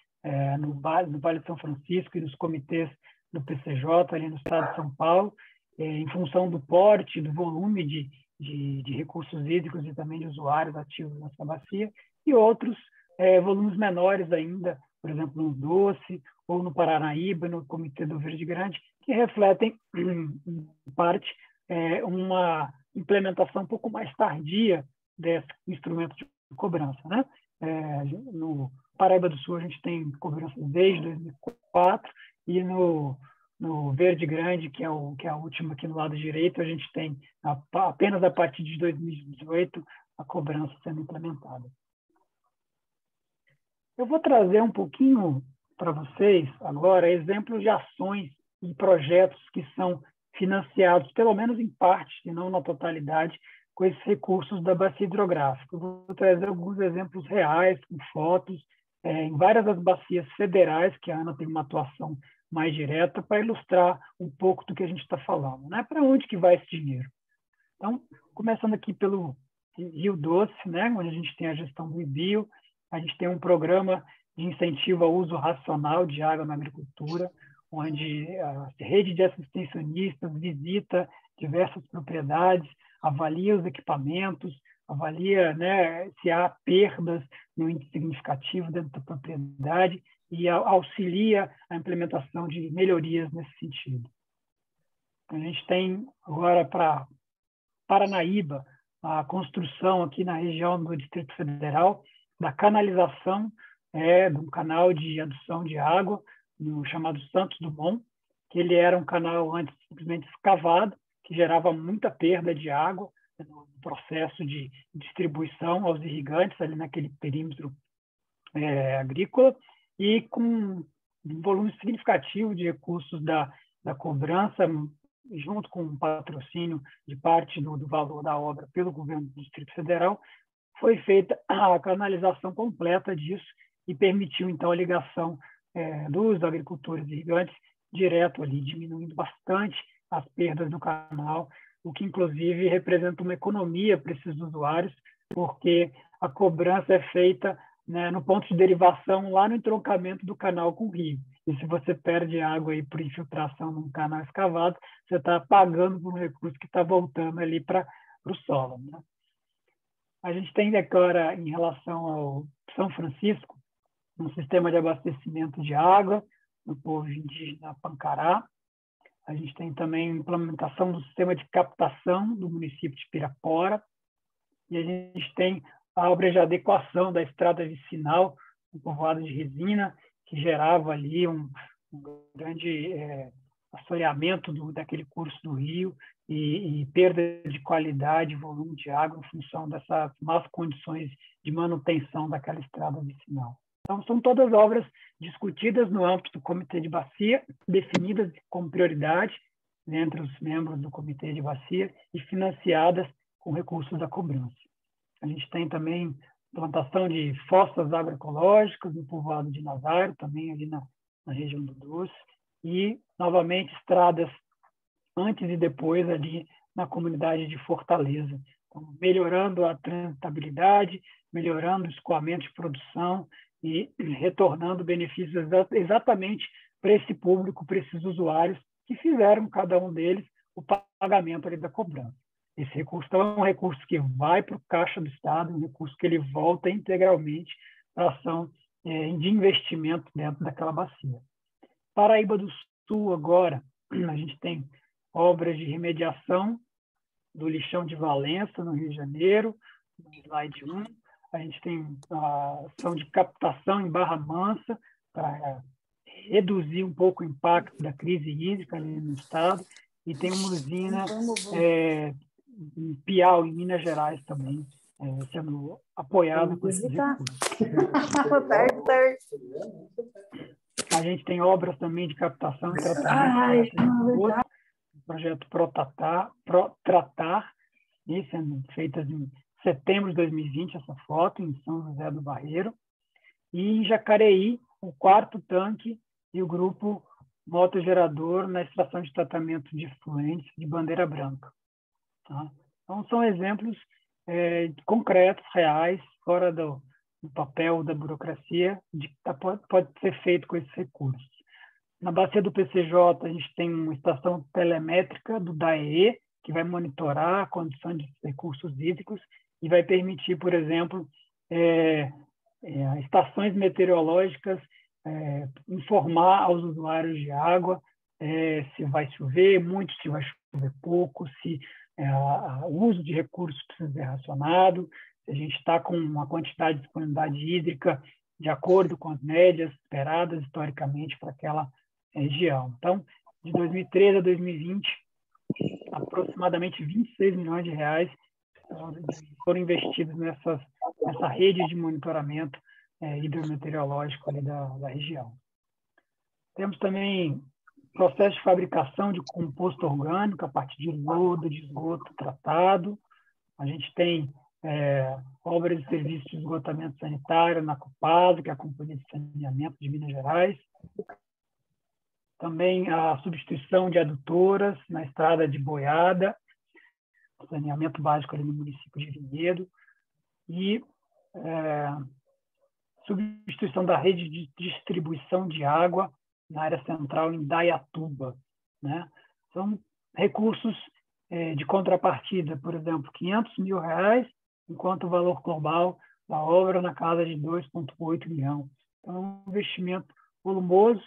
no Vale de São Francisco e nos comitês do PCJ, ali no estado de São Paulo, em função do porte, do volume de recursos hídricos e também de usuários ativos nessa bacia, e outros volumes menores ainda, por exemplo, no Doce ou no Paranaíba, no Comitê do Verde Grande, que refletem, em parte, uma implementação um pouco mais tardia desse instrumento de cobrança, né? No Paraíba do Sul, a gente tem cobrança desde 2004, e no Verde Grande, que é a última aqui no lado direito, a gente tem apenas a partir de 2018 a cobrança sendo implementada. Eu vou trazer um pouquinho para vocês agora exemplos de ações e projetos que são financiados, pelo menos em parte, se não na totalidade, com esses recursos da bacia hidrográfica. Eu vou trazer alguns exemplos reais, com fotos, em várias das bacias federais, que a ANA tem uma atuação mais direta, para ilustrar um pouco do que a gente está falando, né? Para onde que vai esse dinheiro? Então, começando aqui pelo Rio Doce, né? Onde a gente tem a gestão do IBIO, a gente tem um programa de incentivo ao uso racional de água na agricultura, onde a rede de assistencionistas visita diversas propriedades, avalia os equipamentos, avalia, né, se há perdas no índice significativo dentro da propriedade e auxilia a implementação de melhorias nesse sentido. A gente tem agora para Paranaíba a construção aqui na região do Distrito Federal da canalização de um canal de adução de água, no chamado Santos Dumont, que ele era um canal antes simplesmente escavado, que gerava muita perda de água no processo de distribuição aos irrigantes ali naquele perímetro agrícola, e com um volume significativo de recursos da cobrança, junto com um patrocínio de parte do valor da obra pelo governo do Distrito Federal, foi feita a canalização completa disso e permitiu, então, a ligação dos agricultores irrigantes direto ali, diminuindo bastante as perdas no canal, o que, inclusive, representa uma economia para esses usuários, porque a cobrança é feita né, no ponto de derivação, lá no entroncamento do canal com o rio. E se você perde água aí por infiltração num canal escavado, você está pagando por um recurso que está voltando ali para o solo, né? A gente tem agora, em relação ao São Francisco, um sistema de abastecimento de água no povo indígena Pancará. A gente tem também a implementação do sistema de captação do município de Pirapora. E a gente tem a obra de adequação da estrada vicinal no povoado de Resina, que gerava ali um grande assoreamento daquele curso do rio e perda de qualidade e volume de água em função dessas más condições de manutenção daquela estrada vicinal. Então, são todas obras discutidas no âmbito do Comitê de Bacia, definidas como prioridade entre os membros do Comitê de Bacia e financiadas com recursos da cobrança. A gente tem também plantação de fossas agroecológicas no povoado de Nazário, também ali na região do Doce, e, novamente, estradas antes e depois ali na comunidade de Fortaleza. Então, melhorando a transitabilidade, melhorando o escoamento de produção e retornando benefícios exatamente para esse público, para esses usuários que fizeram, cada um deles, o pagamento ali da cobrança. Esse recurso então, é um recurso que vai para o caixa do Estado, um recurso que ele volta integralmente para a ação de investimento dentro daquela bacia. Paraíba do Sul, agora, a gente tem obras de remediação do lixão de Valença, no Rio de Janeiro, no slide 1. A gente tem a ação de captação em Barra Mansa, para reduzir um pouco o impacto da crise hídrica ali no estado. E tem uma usina em Piau, em Minas Gerais, também, sendo apoiada por esses recursos. A gente tem obras também de captação e tratamento do projeto Protratar, sendo feitas em setembro de 2020, essa foto, em São José do Barreiro. E em Jacareí, o 4º tanque e o grupo motogerador na estação de tratamento de efluentes de Bandeira Branca. Tá? Então, são exemplos concretos, reais, fora do papel da burocracia, de que pode ser feito com esses recursos. Na bacia do PCJ, a gente tem uma estação telemétrica do DAEE, que vai monitorar a condição de recursos hídricos e vai permitir, por exemplo, estações meteorológicas informar aos usuários de água se vai chover muito, se vai chover pouco, se o uso de recursos precisa ser racionado, se a gente está com uma quantidade de disponibilidade hídrica de acordo com as médias esperadas historicamente para aquela região. Então, de 2013 a 2020, aproximadamente 26 milhões de reais foram investidos nessa rede de monitoramento hidrometeorológico ali da região. Temos também processo de fabricação de composto orgânico a partir de lodo, de esgoto tratado. A gente tem obras de serviço de esgotamento sanitário na Copasa, que é a Companhia de Saneamento de Minas Gerais. Também a substituição de adutoras na estrada de Boiada, saneamento básico ali no município de Vinhedo, e substituição da rede de distribuição de água na área central em Dayatuba, né? São recursos de contrapartida, por exemplo, R$500 mil, enquanto o valor global da obra na casa de 2,8 milhões. Então, é um investimento volumoso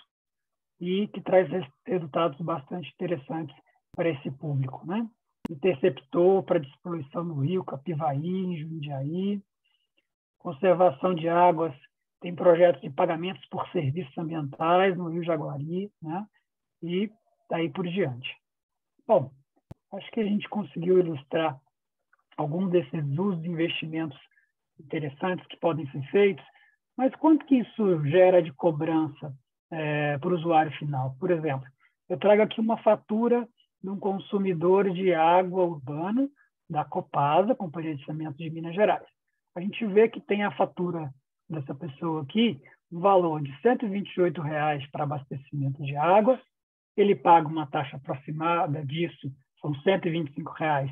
e que traz resultados bastante interessantes para esse público, né? Interceptor para despoluição no rio Capivaí, em Jundiaí, conservação de águas, tem projetos de pagamentos por serviços ambientais no Rio Jaguari, né? E daí por diante. Bom, acho que a gente conseguiu ilustrar alguns desses usos de investimentos interessantes que podem ser feitos, mas quanto que isso gera de cobrança para o usuário final? Por exemplo, eu trago aqui uma fatura de um consumidor de água urbano da Copasa, Companhia de Saneamento de Minas Gerais. A gente vê que tem a fatura dessa pessoa aqui, um valor de R$128 para abastecimento de água, ele paga uma taxa aproximada disso, são R$125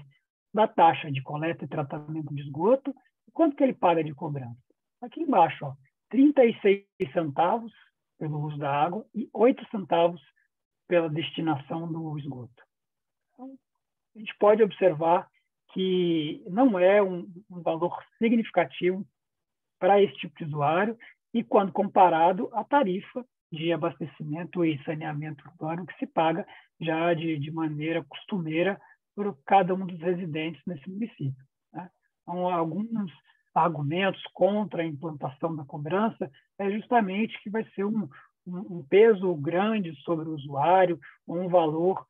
da taxa de coleta e tratamento de esgoto. E quanto que ele paga de cobrança? Aqui embaixo, ó, 36 centavos pelo uso da água e 8 centavos pela destinação do esgoto. Então, a gente pode observar que não é um valor significativo para esse tipo de usuário e quando comparado à tarifa de abastecimento e saneamento urbano que se paga já de maneira costumeira por cada um dos residentes nesse município, né? Então, alguns argumentos contra a implantação da cobrança é justamente que vai ser um peso grande sobre o usuário, um valor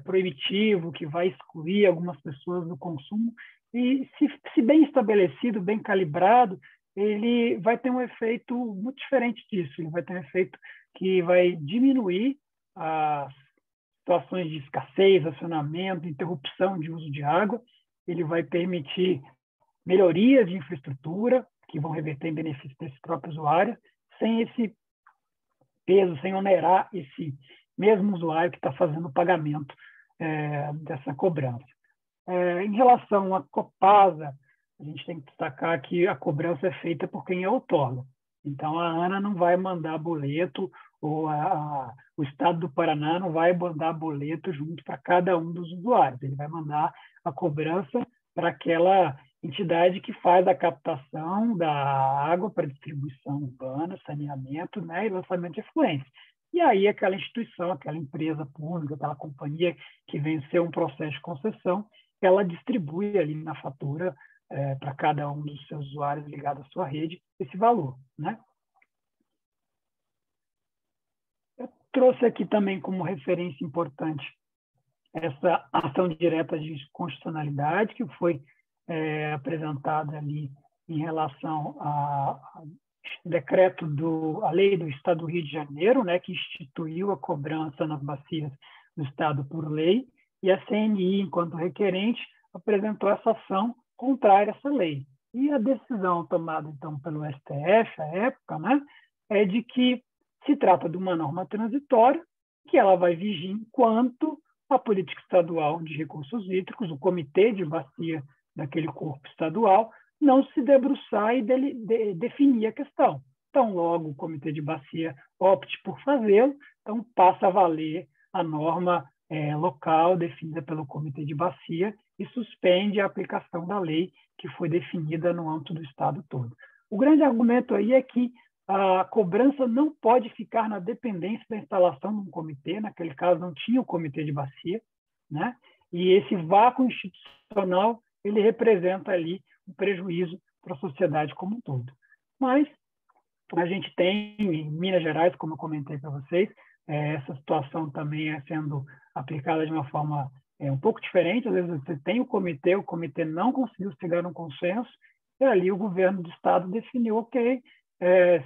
proibitivo que vai excluir algumas pessoas do consumo e, se bem estabelecido, bem calibrado, ele vai ter um efeito muito diferente disso. Ele vai ter um efeito que vai diminuir as situações de escassez, racionamento, interrupção de uso de água. Ele vai permitir melhorias de infraestrutura que vão reverter em benefício desse próprio usuário, sem esse peso, sem onerar esse mesmo usuário que está fazendo o pagamento dessa cobrança. Em relação à Copasa, a gente tem que destacar que a cobrança é feita por quem a outorga. Então, a ANA não vai mandar boleto, ou o Estado do Paraná não vai mandar boleto junto para cada um dos usuários. Ele vai mandar a cobrança para aquela entidade que faz a captação da água para distribuição urbana, saneamento, né, e lançamento de efluentes. E aí aquela instituição, aquela empresa pública, aquela companhia que venceu um processo de concessão, ela distribui ali na fatura para cada um dos seus usuários ligados à sua rede esse valor, né? Eu trouxe aqui também como referência importante essa ação direta de constitucionalidade que foi apresentada ali em relação ao decreto a lei do Estado do Rio de Janeiro, né, que instituiu a cobrança nas bacias do Estado por lei, e a CNI, enquanto requerente, apresentou essa ação contrária a essa lei. E a decisão tomada, então, pelo STF, à época, né, é de que se trata de uma norma transitória, que ela vai vigir enquanto a política estadual de recursos hídricos, o comitê de bacia daquele corpo estadual, não se debruçar e definir a questão. Então, logo o comitê de bacia opte por fazê-lo, então passa a valer a norma local definida pelo comitê de bacia e suspende a aplicação da lei que foi definida no âmbito do Estado todo. O grande argumento aí é que a cobrança não pode ficar na dependência da instalação de um comitê, naquele caso não tinha o comitê de bacia, né? E esse vácuo institucional ele representa ali um prejuízo para a sociedade como um todo. Mas a gente tem, em Minas Gerais, como eu comentei para vocês, essa situação também é sendo aplicada de uma forma um pouco diferente. Às vezes você tem o comitê não conseguiu chegar a um consenso, e ali o governo do Estado definiu, ok,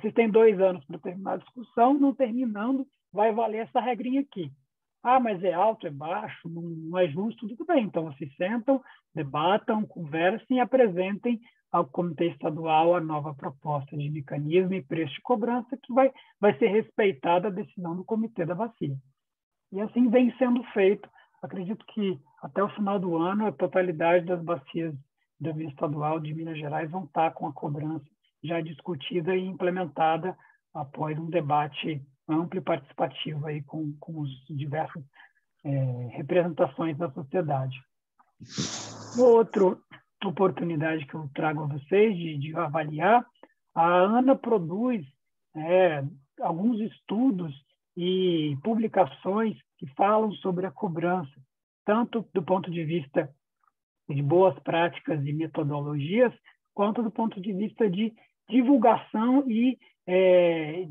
se tem 2 anos para terminar a discussão, não terminando, vai valer essa regrinha aqui. Ah, mas é alto, é baixo, não é justo, tudo bem. Então, vocês sentam, debatam, conversem e apresentem ao Comitê Estadual a nova proposta de mecanismo e preço de cobrança que vai ser respeitada a decisão do Comitê da Bacia. E assim vem sendo feito. Acredito que até o final do ano a totalidade das bacias da via estadual de Minas Gerais vão estar com a cobrança já discutida e implementada após um debate amplo e participativo aí com os diversas representações da sociedade. Outra oportunidade que eu trago a vocês de avaliar, a ANA produz alguns estudos e publicações que falam sobre a cobrança, tanto do ponto de vista de boas práticas e metodologias, quanto do ponto de vista de divulgação e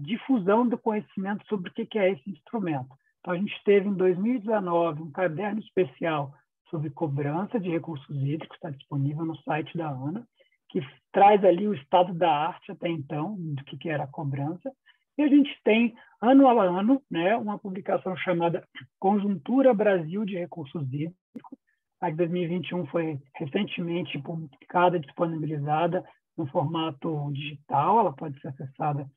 difusão do conhecimento sobre o que é esse instrumento. Então, a gente teve, em 2019, um caderno especial sobre cobrança de recursos hídricos, está disponível no site da ANA, que traz ali o estado da arte até então, do que era a cobrança. E a gente tem, ano a ano, né, uma publicação chamada Conjuntura Brasil de Recursos Hídricos. A de 2021 foi recentemente publicada, disponibilizada no formato digital, ela pode ser acessada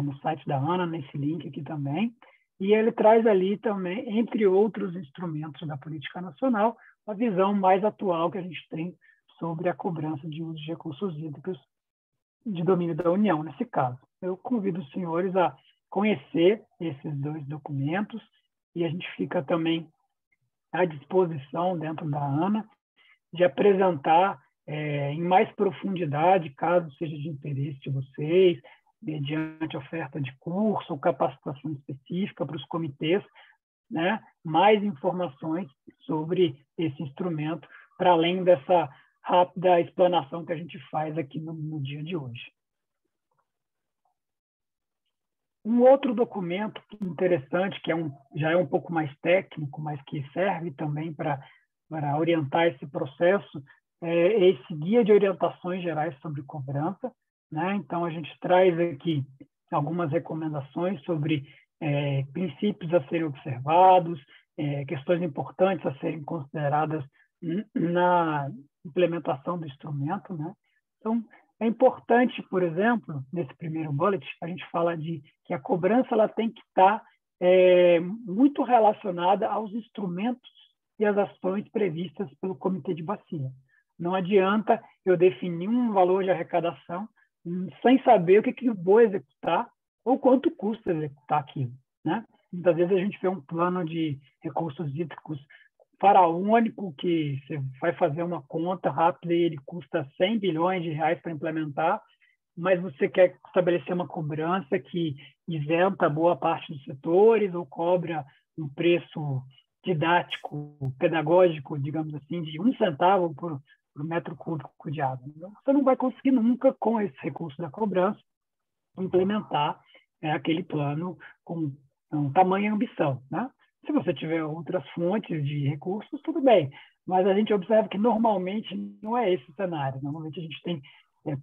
no site da ANA, nesse link aqui também. E ele traz ali também, entre outros instrumentos da política nacional, a visão mais atual que a gente tem sobre a cobrança de uso de recursos hídricos de domínio da União, nesse caso. Eu convido os senhores a conhecer esses 2 documentos e a gente fica também à disposição, dentro da ANA, de apresentar em mais profundidade, caso seja de interesse de vocês, mediante oferta de curso ou capacitação específica para os comitês, né, mais informações sobre esse instrumento, para além dessa rápida explanação que a gente faz aqui no dia de hoje. Um outro documento interessante, que já é um pouco mais técnico, mas que serve também para orientar esse processo, é esse Guia de Orientações Gerais sobre Cobrança, né? Então, a gente traz aqui algumas recomendações sobre princípios a serem observados, questões importantes a serem consideradas na implementação do instrumento, né? Então, é importante, por exemplo, nesse primeiro bullet, a gente fala que a cobrança ela tem que estar muito relacionada aos instrumentos e às ações previstas pelo Comitê de Bacia. Não adianta eu definir um valor de arrecadação sem saber o que eu vou executar ou quanto custa executar aquilo, né? Muitas vezes a gente vê um plano de recursos hídricos faraônico que você vai fazer uma conta rápida e ele custa 100 bilhões de reais para implementar, mas você quer estabelecer uma cobrança que isenta boa parte dos setores ou cobra um preço didático, pedagógico, digamos assim, de 1 centavo por metro cúbico de água. Então, você não vai conseguir nunca, com esse recurso da cobrança, implementar aquele plano com tamanha ambição, né? Se você tiver outras fontes de recursos, tudo bem. Mas a gente observa que normalmente não é esse o cenário. Normalmente a gente tem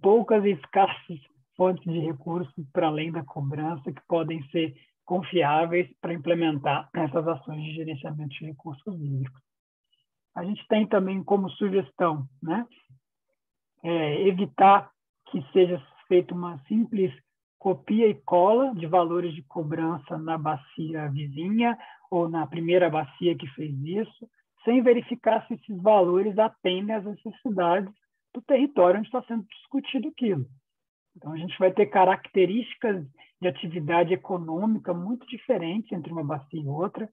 poucas e escassas fontes de recursos para além da cobrança que podem ser confiáveis para implementar essas ações de gerenciamento de recursos hídricos. A gente tem também como sugestão, né, evitar que seja feita uma simples copia e cola de valores de cobrança na bacia vizinha ou na primeira bacia que fez isso, sem verificar se esses valores atendem às necessidades do território onde está sendo discutido aquilo. Então, a gente vai ter características de atividade econômica muito diferentes entre uma bacia e outra.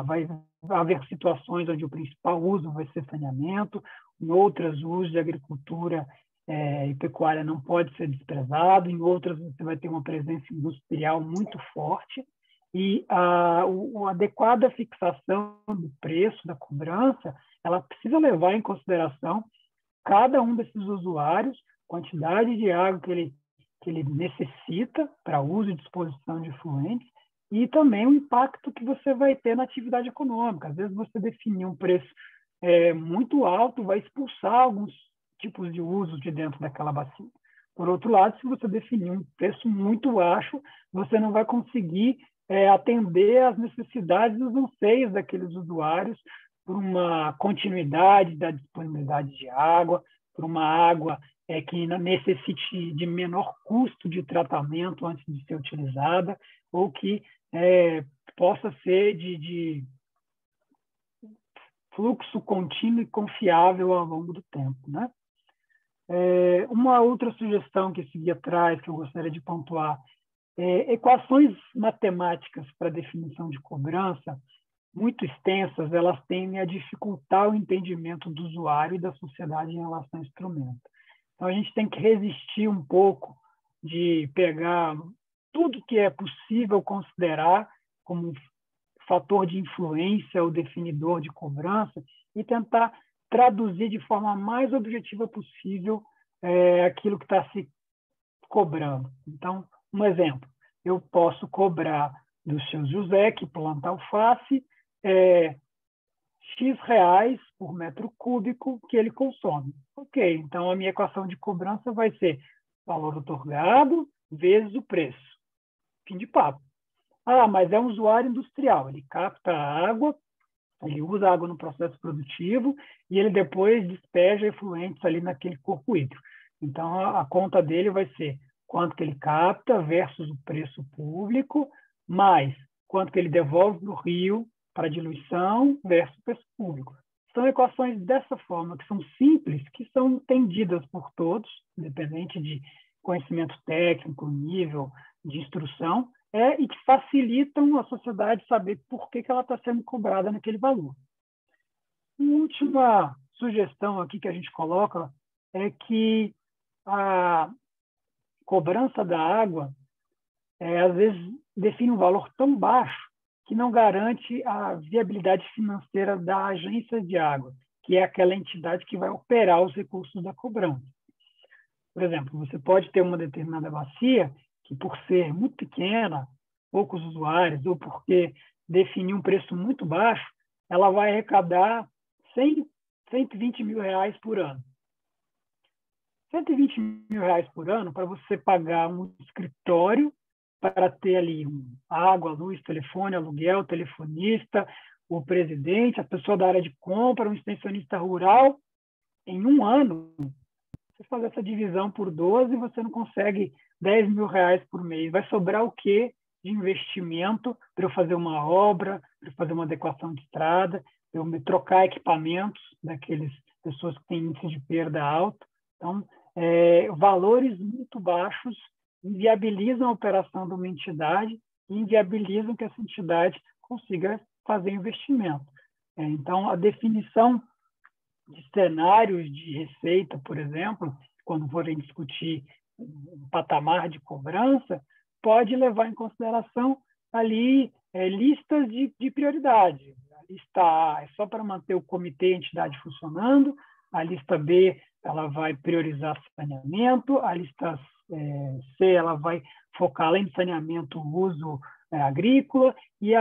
Vai haver situações onde o principal uso vai ser saneamento, em outras, o uso de agricultura e pecuária não pode ser desprezado, em outras você vai ter uma presença industrial muito forte, e a adequada fixação do preço da cobrança, ela precisa levar em consideração cada um desses usuários, quantidade de água que ele necessita para uso e disposição de efluentes, e também o impacto que você vai ter na atividade econômica. Às vezes você definir um preço muito alto vai expulsar alguns tipos de uso de dentro daquela bacia. Por outro lado, se você definir um preço muito baixo, você não vai conseguir atender às necessidades e os anseios daqueles usuários por uma continuidade da disponibilidade de água, por uma água que necessite de menor custo de tratamento antes de ser utilizada, ou que possa ser de fluxo contínuo e confiável ao longo do tempo, né? Uma outra sugestão que esse guia traz, que eu gostaria de pontuar, equações matemáticas para definição de cobrança, muito extensas, elas tendem a dificultar o entendimento do usuário e da sociedade em relação ao instrumento. Então, a gente tem que resistir um pouco de pegar tudo que é possível considerar como fator de influência ou definidor de cobrança e tentar traduzir de forma mais objetiva possível aquilo que está se cobrando. Então, um exemplo, eu posso cobrar do seu José, que planta alface, X reais por metro cúbico que ele consome. Ok, então a minha equação de cobrança vai ser valor otorgado vezes o preço. Fim de papo. Ah, mas é um usuário industrial, ele capta a água, ele usa a água no processo produtivo e ele depois despeja efluentes ali naquele corpo hídrico. Então, a conta dele vai ser quanto que ele capta versus o preço público, mais quanto que ele devolve para o rio para diluição versus o preço público. São equações dessa forma, que são simples, que são entendidas por todos, independente de conhecimento técnico, nível de instrução, e que facilitam a sociedade saber por que ela está sendo cobrada naquele valor. Uma última sugestão aqui que a gente coloca é que a cobrança da água, às vezes, define um valor tão baixo que não garante a viabilidade financeira da agência de água, que é aquela entidade que vai operar os recursos da cobrança. Por exemplo, você pode ter uma determinada bacia que, por ser muito pequena, poucos usuários, ou porque definir um preço muito baixo, ela vai arrecadar 120 mil reais por ano. 120 mil reais por ano para você pagar um escritório para ter ali água, luz, telefone, aluguel, telefonista, o presidente, a pessoa da área de compra, um extensionista rural. Em um ano, você fazer essa divisão por 12, você não consegue 10 mil reais por mês. Vai sobrar o quê de investimento para eu fazer uma obra, para eu fazer uma adequação de estrada, para eu trocar equipamentos daqueles pessoas que têm índice de perda alto. Então, valores muito baixos inviabilizam a operação de uma entidade e inviabilizam que essa entidade consiga fazer investimento. Então, a definição de cenários de receita, por exemplo, quando forem discutir um patamar de cobrança, pode levar em consideração ali listas de prioridade. A lista A é só para manter o comitê e a entidade funcionando, a lista B ela vai priorizar saneamento, a lista C ela vai focar, além do saneamento, o uso agrícola, e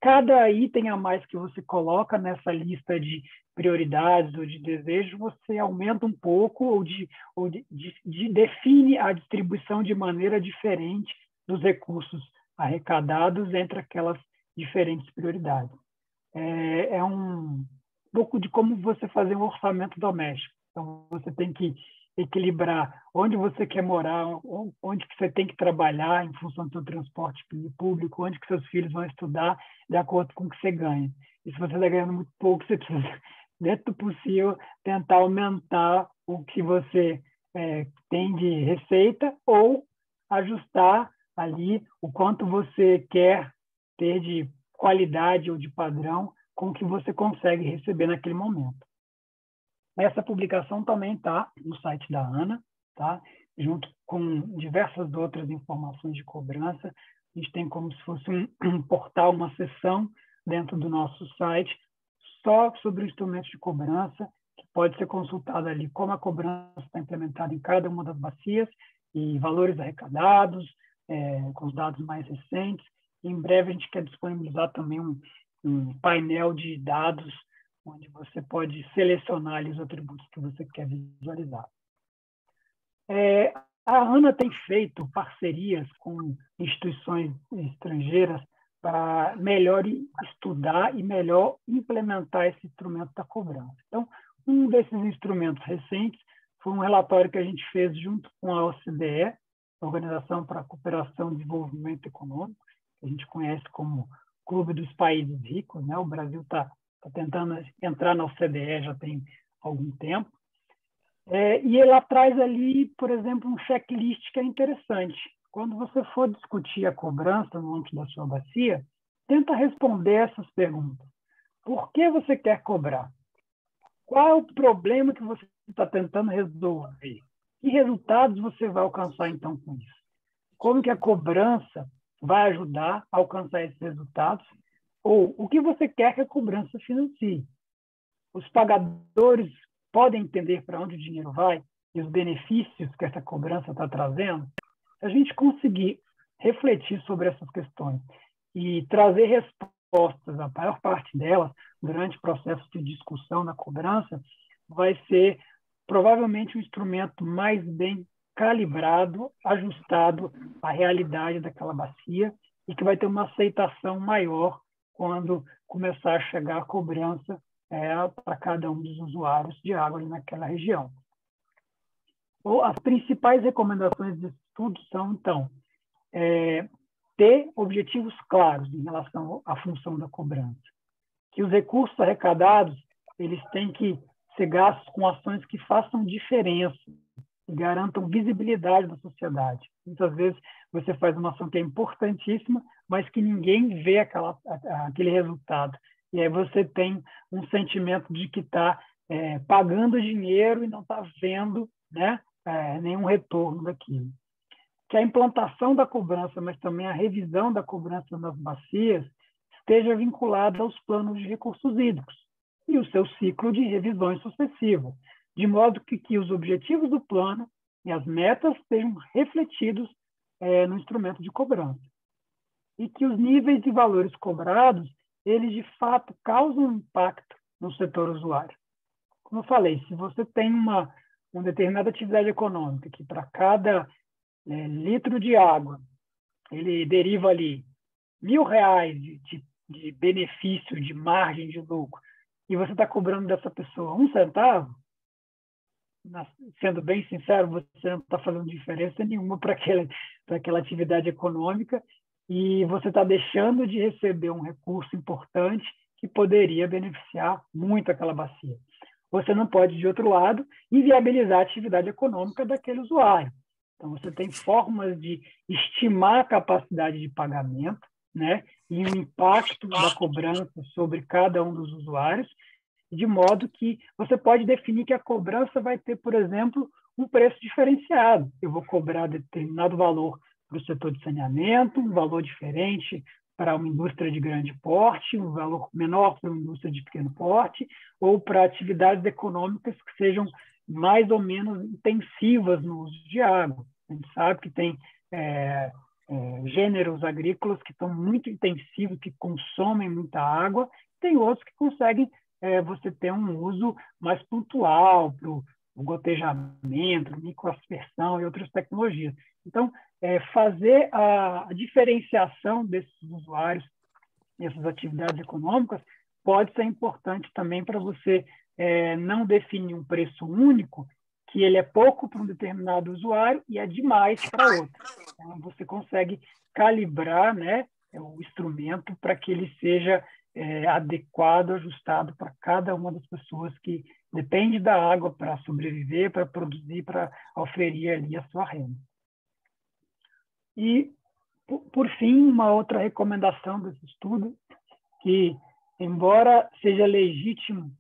cada item a mais que você coloca nessa lista de prioridades ou de desejos, você aumenta um pouco ou define a distribuição de maneira diferente dos recursos arrecadados entre aquelas diferentes prioridades. É um pouco de como você fazer um orçamento doméstico. Então, você tem que equilibrar onde você quer morar, onde que você tem que trabalhar em função do seu transporte público, onde que seus filhos vão estudar, de acordo com o que você ganha. E se você está ganhando muito pouco, você precisa, dentro do possível, tentar aumentar o que você tem de receita ou ajustar ali o quanto você quer ter de qualidade ou de padrão com o que você consegue receber naquele momento. Essa publicação também está no site da ANA, tá? Junto com diversas outras informações de cobrança. A gente tem como se fosse um portal, uma seção dentro do nosso site só sobre o instrumento de cobrança, que pode ser consultado ali como a cobrança está implementada em cada uma das bacias e valores arrecadados, com os dados mais recentes. E em breve a gente quer disponibilizar também um painel de dados onde você pode selecionar ali os atributos que você quer visualizar. A ANA tem feito parcerias com instituições estrangeiras para melhor estudar e melhor implementar esse instrumento da cobrança. Então, um desses instrumentos recentes foi um relatório que a gente fez junto com a OCDE, Organização para a Cooperação e Desenvolvimento Econômico, que a gente conhece como Clube dos Países Ricos, né? O Brasil está tentando entrar na OCDE já tem algum tempo. E ela traz ali, por exemplo, um checklist que é interessante. Quando você for discutir a cobrança no âmbito da sua bacia, tenta responder essas perguntas. Por que você quer cobrar? Qual é o problema que você está tentando resolver? Que resultados você vai alcançar, então, com isso? Como que a cobrança vai ajudar a alcançar esses resultados? Ou o que você quer que a cobrança financie? Os pagadores podem entender para onde o dinheiro vai e os benefícios que essa cobrança está trazendo? Se a gente conseguir refletir sobre essas questões e trazer respostas, a maior parte delas, durante o processo de discussão na cobrança, vai ser provavelmente um instrumento mais bem calibrado, ajustado à realidade daquela bacia e que vai ter uma aceitação maior quando começar a chegar a cobrança para cada um dos usuários de água ali naquela região. As principais recomendações desse estudo são, então, ter objetivos claros em relação à função da cobrança, que os recursos arrecadados eles têm que ser gastos com ações que façam diferença que garantam visibilidade da sociedade. Muitas vezes você faz uma ação que é importantíssima, mas que ninguém vê aquele resultado. E aí você tem um sentimento de que está pagando dinheiro e não está vendo, né, nenhum retorno daquilo. Que a implantação da cobrança, mas também a revisão da cobrança nas bacias, esteja vinculada aos planos de recursos hídricos e o seu ciclo de revisões sucessivas, de modo que os objetivos do plano e as metas sejam refletidos no instrumento de cobrança. E que os níveis de valores cobrados, eles de fato causam impacto no setor usuário. Como eu falei, se você tem uma determinada atividade econômica que para cada litro de água ele deriva ali R$ 1.000 de benefício, de margem de lucro, e você está cobrando dessa pessoa 1 centavo, sendo bem sincero, você não está fazendo diferença nenhuma para aquela atividade econômica, e você está deixando de receber um recurso importante que poderia beneficiar muito aquela bacia. Você não pode, de outro lado, inviabilizar a atividade econômica daquele usuário. Então, você tem formas de estimar a capacidade de pagamento, né, e o impacto da cobrança sobre cada um dos usuários, de modo que você pode definir que a cobrança vai ter, por exemplo, um preço diferenciado. Eu vou cobrar determinado valor para o setor de saneamento, um valor diferente para uma indústria de grande porte, um valor menor para uma indústria de pequeno porte, ou para atividades econômicas que sejam mais ou menos intensivas no uso de água. A gente sabe que tem gêneros agrícolas que são muito intensivos, que consomem muita água, tem outros que conseguem você ter um uso mais pontual para o gotejamento, microaspersão e outras tecnologias. Então, fazer a diferenciação desses usuários e essas atividades econômicas pode ser importante também para você não definir um preço único, que ele é pouco para um determinado usuário e é demais para outro. Então, você consegue calibrar, né, o instrumento para que ele seja adequado, ajustado para cada uma das pessoas que depende da água para sobreviver, para produzir, para oferir ali a sua renda. E, por fim, uma outra recomendação desse estudo, que, embora seja legítimo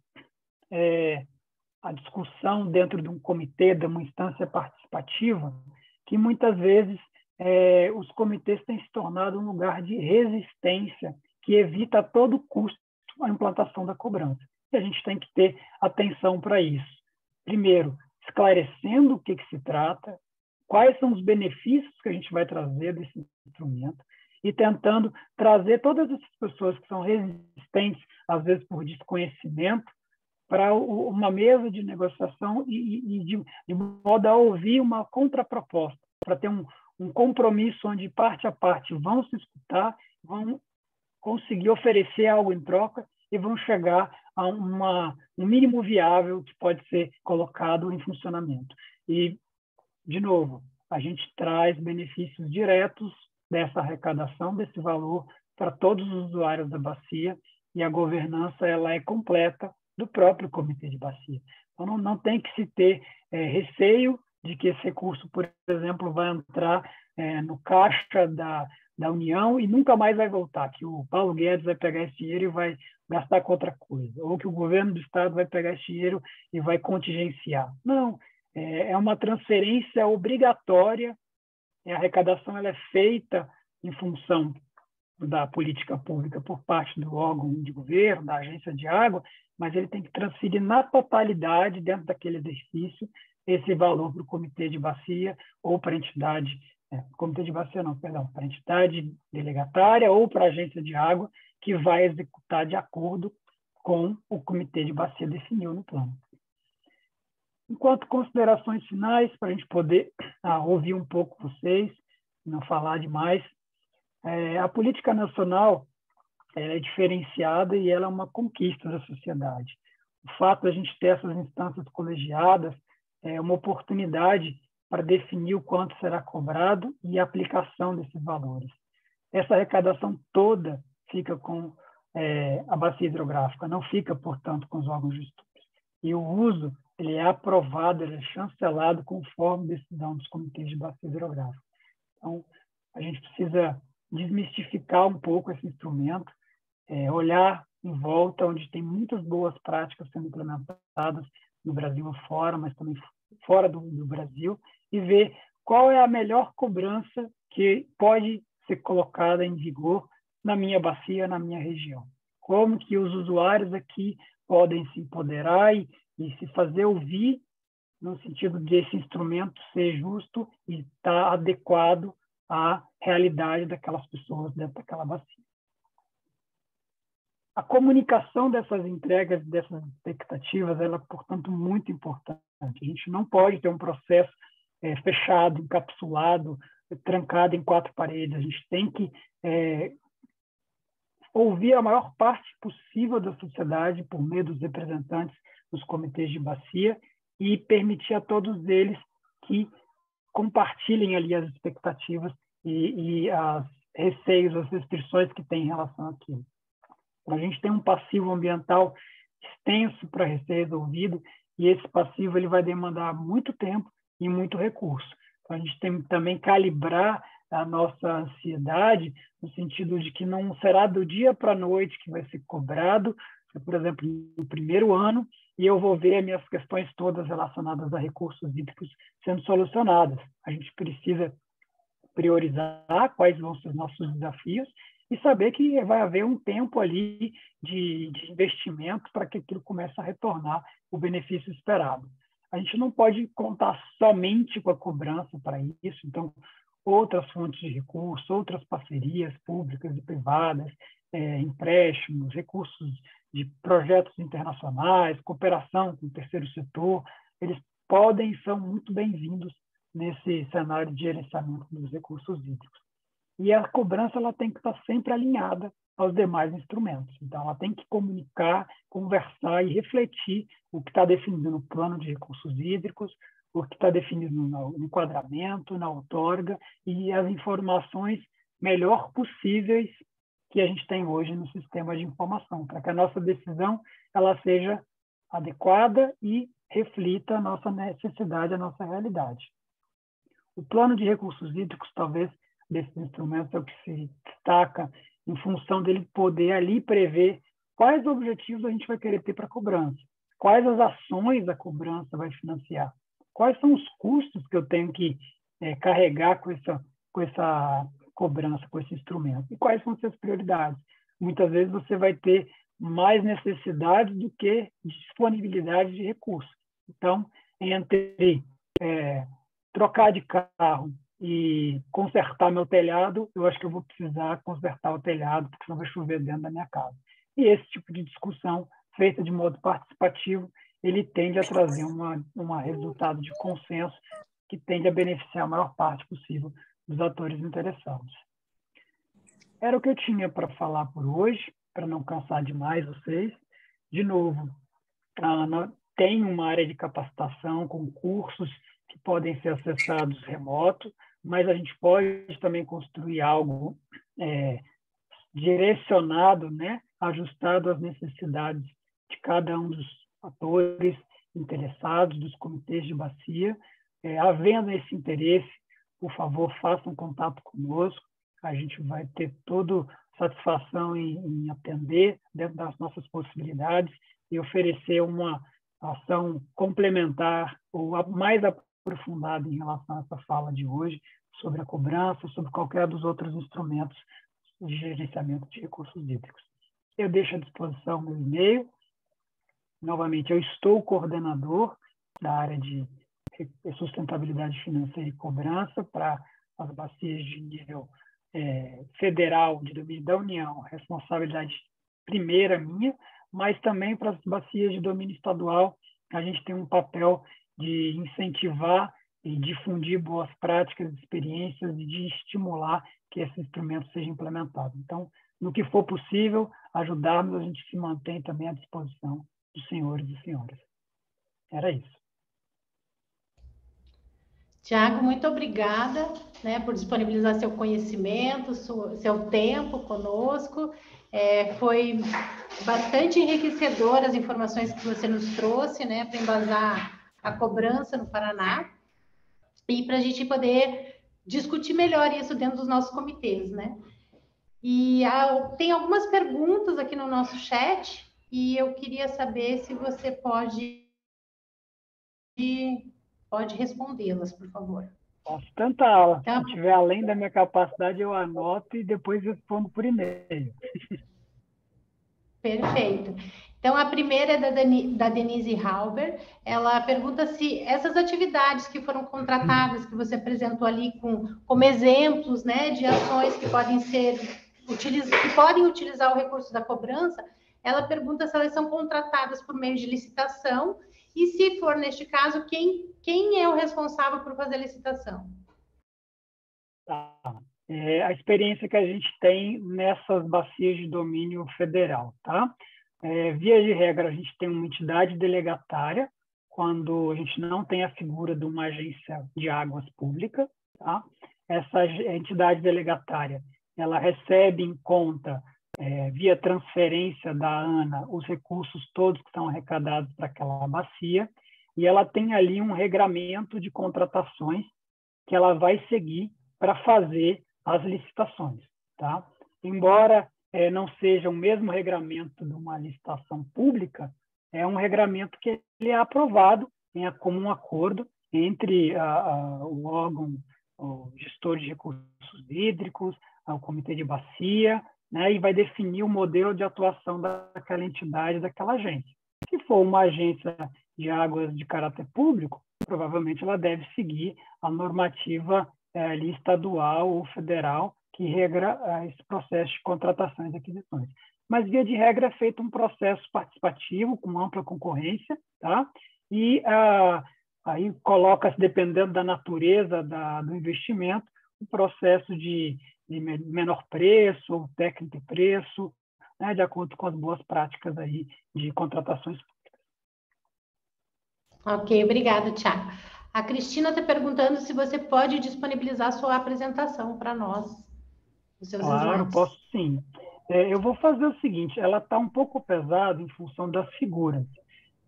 a discussão dentro de um comitê, de uma instância participativa, que muitas vezes os comitês têm se tornado um lugar de resistência que evita a todo custo a implantação da cobrança. E a gente tem que ter atenção para isso. Primeiro, esclarecendo o que se trata, quais são os benefícios que a gente vai trazer desse instrumento e tentando trazer todas essas pessoas que são resistentes, às vezes por desconhecimento, para uma mesa de negociação e de modo a ouvir uma contraproposta, para ter um compromisso onde parte a parte vão se escutar, vão conseguir oferecer algo em troca e vão chegar a um mínimo viável que pode ser colocado em funcionamento. E, de novo, a gente traz benefícios diretos dessa arrecadação, desse valor, para todos os usuários da bacia, e a governança ela é completa do próprio comitê de bacia. Então, não tem que se ter receio de que esse recurso, por exemplo, vai entrar no caixa da União e nunca mais vai voltar, que o Paulo Guedes vai pegar esse dinheiro e vai gastar com outra coisa, ou que o governo do Estado vai pegar esse dinheiro e vai contingenciar. Não, é uma transferência obrigatória, a arrecadação ela é feita em função da política pública por parte do órgão de governo, da agência de água, mas ele tem que transferir na totalidade, dentro daquele exercício, esse valor para o comitê de bacia ou para a entidade, comitê de bacia não, perdão, para a entidade delegatária ou para a agência de água, que vai executar de acordo com o comitê de bacia definiu no plano. Enquanto considerações finais, para a gente poder ouvir um pouco vocês, não falar demais, a política nacional é diferenciada e ela é uma conquista da sociedade. O fato de a gente ter essas instâncias colegiadas é uma oportunidade para definir o quanto será cobrado e a aplicação desses valores. Essa arrecadação toda fica com a bacia hidrográfica, não fica, portanto, com os órgãos de estudos. e o uso ele é aprovado, ele é chancelado conforme decisão dos comitês de bacia hidrográfica. Então, a gente precisa desmistificar um pouco esse instrumento, olhar em volta, onde tem muitas boas práticas sendo implementadas no Brasil afora, mas também fora do Brasil, e ver qual é a melhor cobrança que pode ser colocada em vigor na minha bacia, na minha região. Como que os usuários aqui podem se empoderar e se fazer ouvir, no sentido desse instrumento ser justo e estar adequado à realidade daquelas pessoas dentro daquela bacia. A comunicação dessas entregas, dessas expectativas, ela é, portanto, muito importante. A gente não pode ter um processo fechado, encapsulado, trancado em 4 paredes. A gente tem que ouvir a maior parte possível da sociedade por meio dos representantes dos comitês de bacia e permitir a todos eles que compartilhem ali as expectativas e as receios, as restrições que tem em relação àquilo. A gente tem um passivo ambiental extenso para ser resolvido e esse passivo ele vai demandar muito tempo e muito recurso. Então, a gente tem que também calibrar a nossa ansiedade no sentido de que não será do dia para a noite que vai ser cobrado, por exemplo, no primeiro ano, e eu vou ver as minhas questões todas relacionadas a recursos hídricos sendo solucionadas. A gente precisa priorizar quais vão ser os nossos desafios e saber que vai haver um tempo ali de investimento para que aquilo comece a retornar o benefício esperado. A gente não pode contar somente com a cobrança para isso, então, outras fontes de recursos, outras parcerias públicas e privadas, empréstimos, recursos de projetos internacionais, cooperação com o terceiro setor, eles podem e são muito bem-vindos nesse cenário de gerenciamento dos recursos hídricos. E a cobrança ela tem que estar sempre alinhada aos demais instrumentos. Então, ela tem que comunicar, conversar e refletir o que está definido no plano de recursos hídricos, o que está definido no enquadramento, na outorga e as informações melhor possíveis que a gente tem hoje no sistema de informação, para que a nossa decisão ela seja adequada e reflita a nossa necessidade, a nossa realidade. O plano de recursos hídricos, talvez, desses instrumentos é o que se destaca em função dele poder ali prever quais objetivos a gente vai querer ter para a cobrança, quais as ações a cobrança vai financiar, quais são os custos que eu tenho que carregar com essa cobrança, com esse instrumento, e quais vão ser as prioridades. Muitas vezes você vai ter mais necessidade do que disponibilidade de recursos. Então, entre trocar de carro e consertar meu telhado, eu acho que eu vou precisar consertar o telhado, porque senão vai chover dentro da minha casa. E esse tipo de discussão, feita de modo participativo, ele tende a trazer um resultado de consenso que tende a beneficiar a maior parte possível dos atores interessados. Era o que eu tinha para falar por hoje, para não cansar demais vocês. De novo, tem uma área de capacitação com cursos que podem ser acessados remoto, mas a gente pode também construir algo direcionado, né, ajustado às necessidades de cada um dos atores interessados, dos comitês de bacia. Havendo esse interesse, por favor, façam contato conosco. A gente vai ter toda satisfação em atender dentro das nossas possibilidades e oferecer uma ação complementar ou mais aprofundada em relação a essa fala de hoje sobre a cobrança, sobre qualquer dos outros instrumentos de gerenciamento de recursos hídricos. Eu deixo à disposição meu e-mail. Novamente, eu estou coordenador da área de sustentabilidade financeira e cobrança para as bacias de nível federal, de domínio da União, responsabilidade primeira minha, mas também para as bacias de domínio estadual, a gente tem um papel de incentivar e difundir boas práticas, experiências e de estimular que esse instrumento seja implementado. Então, no que for possível, ajudarmos, a gente se mantém também à disposição dos senhores e senhoras. Era isso. Tiago, muito obrigada, né, por disponibilizar seu conhecimento, seu tempo conosco. Foi bastante enriquecedor as informações que você nos trouxe, né, para embasar a cobrança no Paraná e para a gente poder discutir melhor isso dentro dos nossos comitês, né? E tem algumas perguntas aqui no nosso chat e eu queria saber se você pode respondê-las, por favor. Posso tentar. Então, Se tiver além da minha capacidade, eu anoto e depois respondo por e-mail. perfeito. Então, a primeira é da Denise Halber. Ela pergunta se essas atividades que foram contratadas, que você apresentou ali como exemplos, né, de ações que podem utilizar o recurso da cobrança, ela pergunta se elas são contratadas por meio de licitação e, se for neste caso, quem é o responsável por fazer a licitação? Tá. A experiência que a gente tem nessas bacias de domínio federal, tá? Via de regra, a gente tem uma entidade delegatária, quando a gente não tem a figura de uma agência de águas pública, tá? Essa entidade delegatária, ela recebe em conta, via transferência da ANA, os recursos todos que são arrecadados para aquela bacia, e ela tem ali um regramento de contratações que ela vai seguir para fazer as licitações, tá? Embora não seja o mesmo regramento de uma licitação pública, é um regramento que ele é aprovado em comum acordo entre o órgão, o gestor de recursos hídricos, o comitê de bacia, né, e vai definir o modelo de atuação daquela entidade, daquela agência. Se for uma agência de águas de caráter público, provavelmente ela deve seguir a normativa ali estadual ou federal que regra esse processo de contratações e aquisições. Mas, via de regra, é feito um processo participativo, com ampla concorrência, tá? E aí coloca-se, dependendo da natureza do investimento, um processo de menor preço ou técnico de preço, né, de acordo com as boas práticas aí de contratações públicas. Ok, obrigada, Tiago. A Cristina está perguntando se você pode disponibilizar sua apresentação para nós, os seus Claro, slides. posso sim. Eu vou fazer o seguinte, ela está um pouco pesada em função das figuras.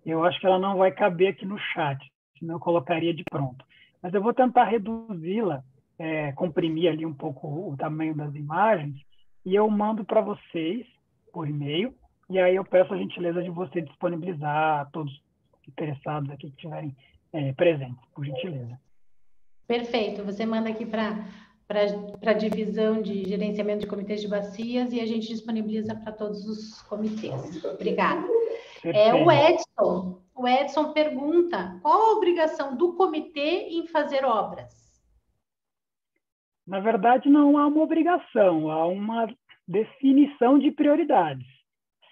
Eu acho que ela não vai caber aqui no chat, senão eu colocaria de pronto. Mas eu vou tentar reduzi-la, comprimir ali um pouco o tamanho das imagens, e eu mando para vocês por e-mail, e aí eu peço a gentileza de você disponibilizar a todos interessados aqui que estiverem presentes, por gentileza. Perfeito, você manda aqui para a divisão de gerenciamento de comitês de bacias e a gente disponibiliza para todos os comitês. Obrigada. O Edson pergunta, qual a obrigação do comitê em fazer obras? Na verdade, não há uma obrigação, há uma definição de prioridades.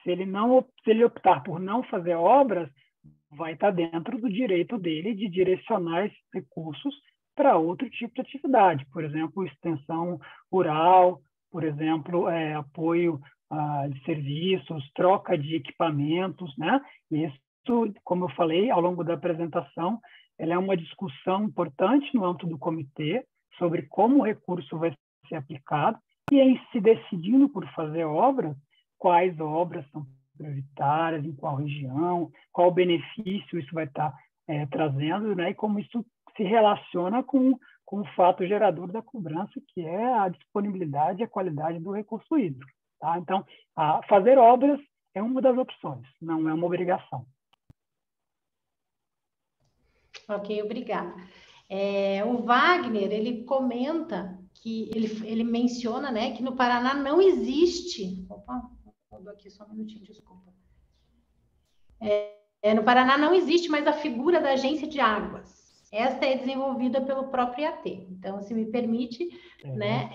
Se ele optar por não fazer obras, vai estar dentro do direito dele de direcionar esses recursos para outro tipo de atividade, por exemplo, extensão rural, por exemplo, apoio de serviços, troca de equipamentos, né? Isso, como eu falei ao longo da apresentação, ela é uma discussão importante no âmbito do comitê sobre como o recurso vai ser aplicado e, em se decidindo por fazer obras, quais obras são prioritárias, em qual região, qual benefício isso vai estar trazendo, né? E como isso se relaciona com o fato gerador da cobrança, que é a disponibilidade e a qualidade do recurso hídrico. Tá? Então, fazer obras é uma das opções, não é uma obrigação. Ok, obrigada. O Wagner, ele comenta que ele menciona, né, que no Paraná não existe. Opa, mudou aqui só um minutinho, desculpa. No Paraná não existe mais a figura da agência de águas. Esta é desenvolvida pelo próprio IAT. Então, se me permite, né,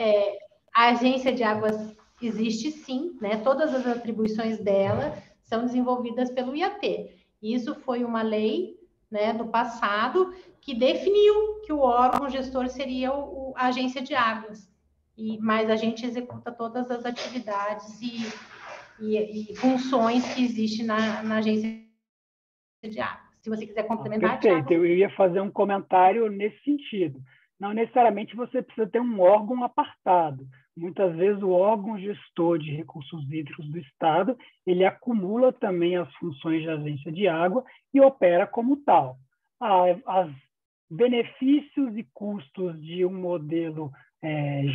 a agência de águas existe sim, né? Todas as atribuições dela são desenvolvidas pelo IAT. Isso foi uma lei, né, do passado que definiu que o órgão gestor seria a agência de águas. Mas a gente executa todas as atividades e funções que existem na agência de águas. Se você quiser complementar, perfeito, Thiago. Eu ia fazer um comentário nesse sentido. Não necessariamente você precisa ter um órgão apartado. muitas vezes o órgão gestor de recursos hídricos do Estado, ele acumula também as funções de agência de água e opera como tal. Os benefícios e custos de um modelo